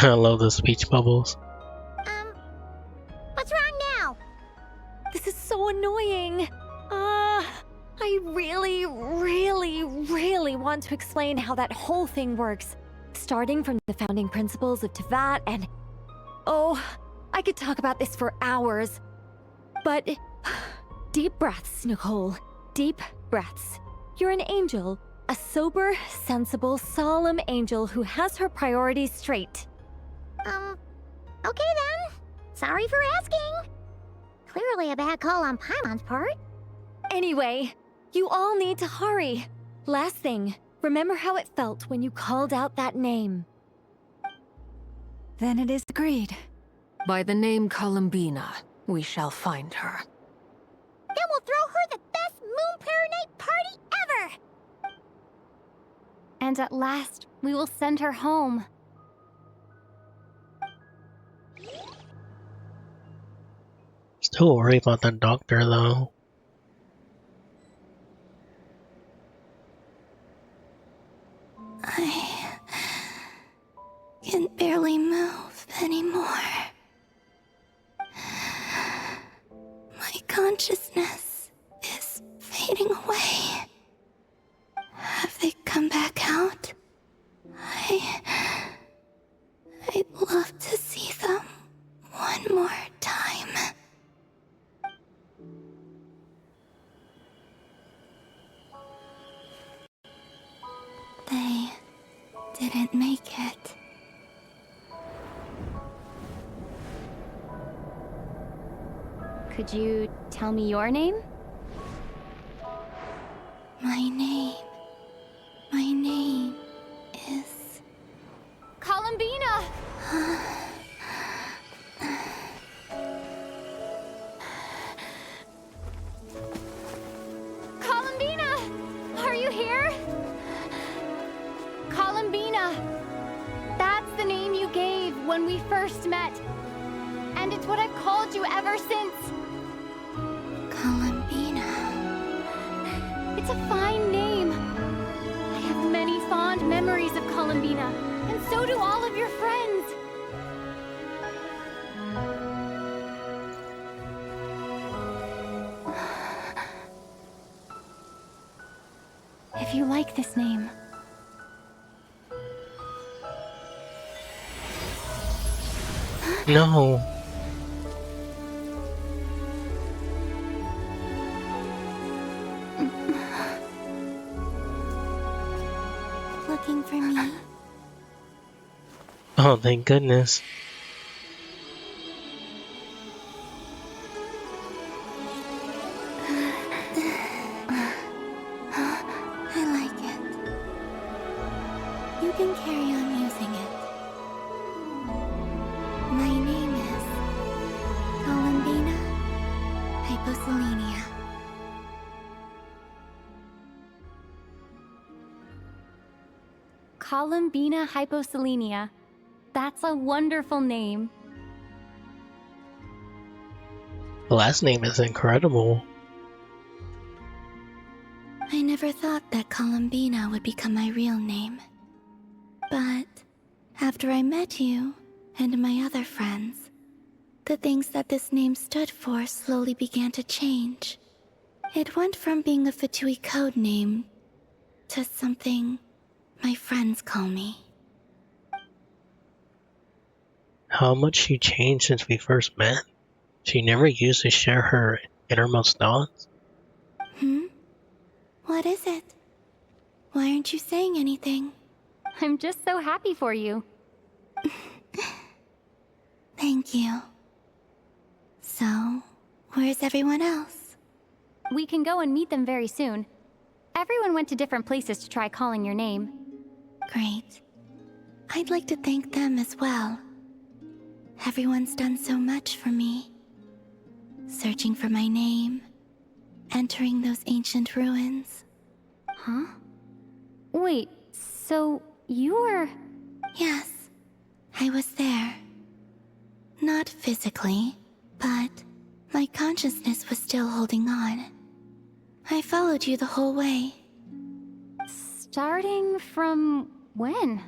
love the speech bubbles. What's wrong now? This is so annoying. I really want to explain how that whole thing works. Starting from the founding principles of Teyvat and... Oh, I could talk about this for hours. But... Deep breaths, Nicole. Deep breaths. You're an angel. A sober, sensible, solemn angel who has her priorities straight. Okay then. Sorry for asking. Clearly a bad call on Paimon's part. Anyway, you all need to hurry. Last thing, remember how it felt when you called out that name. Then it is agreed. By the name Columbina, we shall find her. Then we'll throw her the best Moon Paranite party ever! And at last, we will send her home. Still worried about the doctor though. I can barely move anymore. My consciousness is fading away. Have they come back out? I'd love to see them one more time. They didn't make it. Could you tell me your name? My name is... Columbina! Columbina! Are you here? Columbina! That's the name you gave when we first met. And it's what I've called you ever since. Columbina. It's a fine name. I have many fond memories of Columbina, and so do all of your friends. If you like this name. No. Looking for me? Oh, thank goodness. I like it. You can carry on using it. My name is Columbina Hyposelenia. Columbina Hyposelenia. That's a wonderful name. The last name is incredible. I never thought that Columbina would become my real name. But after I met you and my other friends, the things that this name stood for slowly began to change. It went from being a Fatui code name to something my friends call me. How much she changed since we first met. She never used to share her innermost thoughts. What is it? Why aren't you saying anything? I'm just so happy for you. Thank you. So, where's everyone else? We can go and meet them very soon. Everyone went to different places to try calling your name. Great. I'd like to thank them as well. Everyone's done so much for me. Searching for my name, entering those ancient ruins. Huh? Wait, so you were... Yes, I was there. Not physically, but my consciousness was still holding on. I followed you the whole way. Starting from when?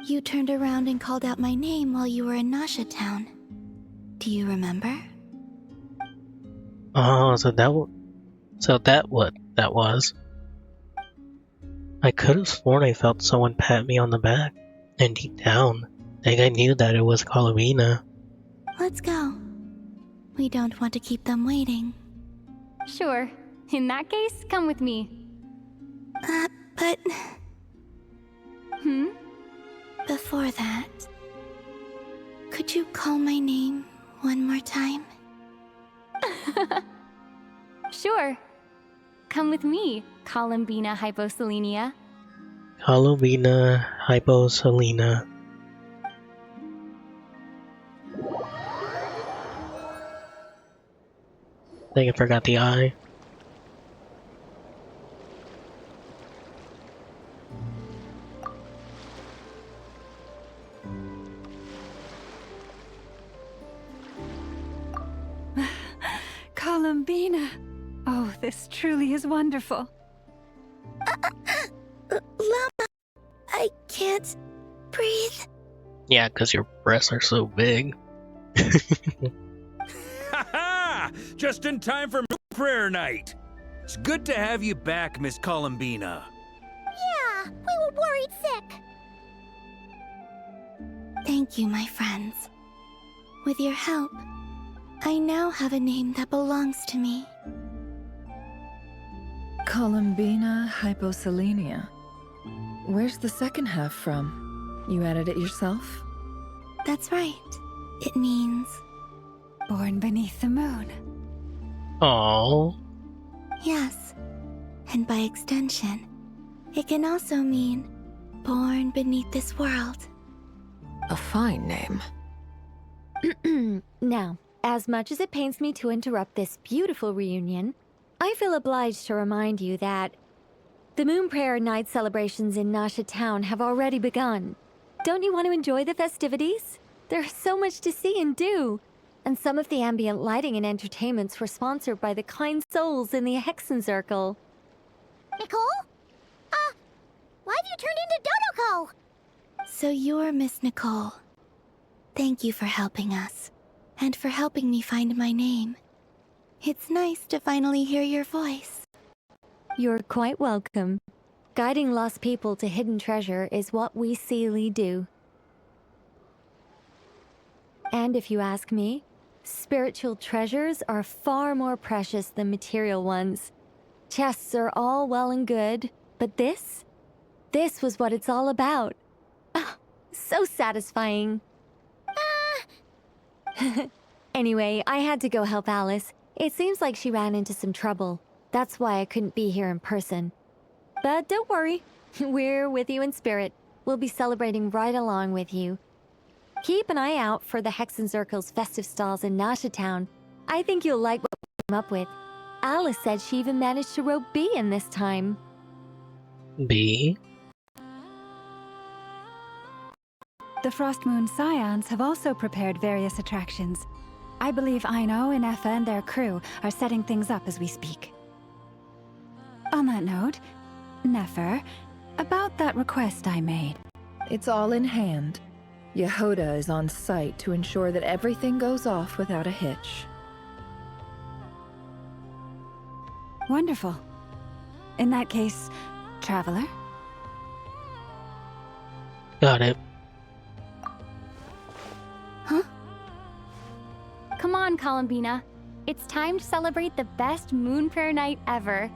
You turned around and called out my name while you were in Nasha Town. Do you remember? Oh, so that what that was. I could have sworn I felt someone pat me on the back, and deep down, I think I knew that it was Kalavina. Let's go. We don't want to keep them waiting. Sure. In that case, come with me. But... Hmm? Before that, could you call my name one more time? Sure. Come with me, Columbina Hyposelenia. Kalavina Hyposelena. I think I forgot the I. Columbina. Oh, this truly is wonderful. Llama, I can't breathe. Yeah, because your breasts are so big. Ha! Just in time for prayer night. It's good to have you back, Miss Columbina. Yeah, we were worried sick. Thank you, my friends. With your help, I now have a name that belongs to me. Columbina Hyposelenia. Where's the second half from? You added it yourself? That's right. It means... Born beneath the moon. Aww. Yes. And by extension, it can also mean born beneath this world. A fine name. Now, as much as it pains me to interrupt this beautiful reunion, I feel obliged to remind you that the Moon Prayer Night celebrations in Nasha Town have already begun. Don't you want to enjoy the festivities? There's so much to see and do. And some of the ambient lighting and entertainments were sponsored by the kind souls in the Hexen Circle. Nicole? Why have you turned into Dodoko? So you're Miss Nicole. Thank you for helping us, and for helping me find my name. It's nice to finally hear your voice. You're quite welcome. Guiding lost people to hidden treasure is what we Seelie do. And if you ask me, spiritual treasures are far more precious than material ones. Chests are all well and good, but this was what it's all about. Ah, so satisfying. Anyway, I had to go help Alice. It seems like she ran into some trouble. That's why I couldn't be here in person. But don't worry, we're with you in spirit. We'll be celebrating right along with you. Keep an eye out for the Hexen Circle's festive stalls in Nasha Town. I think you'll like what we came up with. Alice said she even managed to rope B in this time. B? The Frost Moon Scions have also prepared various attractions. I believe Aino and Effa and their crew are setting things up as we speak. On that note, Nefer, about that request I made. It's all in hand. Yehoda is on site to ensure that everything goes off without a hitch. Wonderful. In that case, Traveler? Got it. Huh? Come on. on, Columbina. It's time to celebrate the best moon prayer night ever.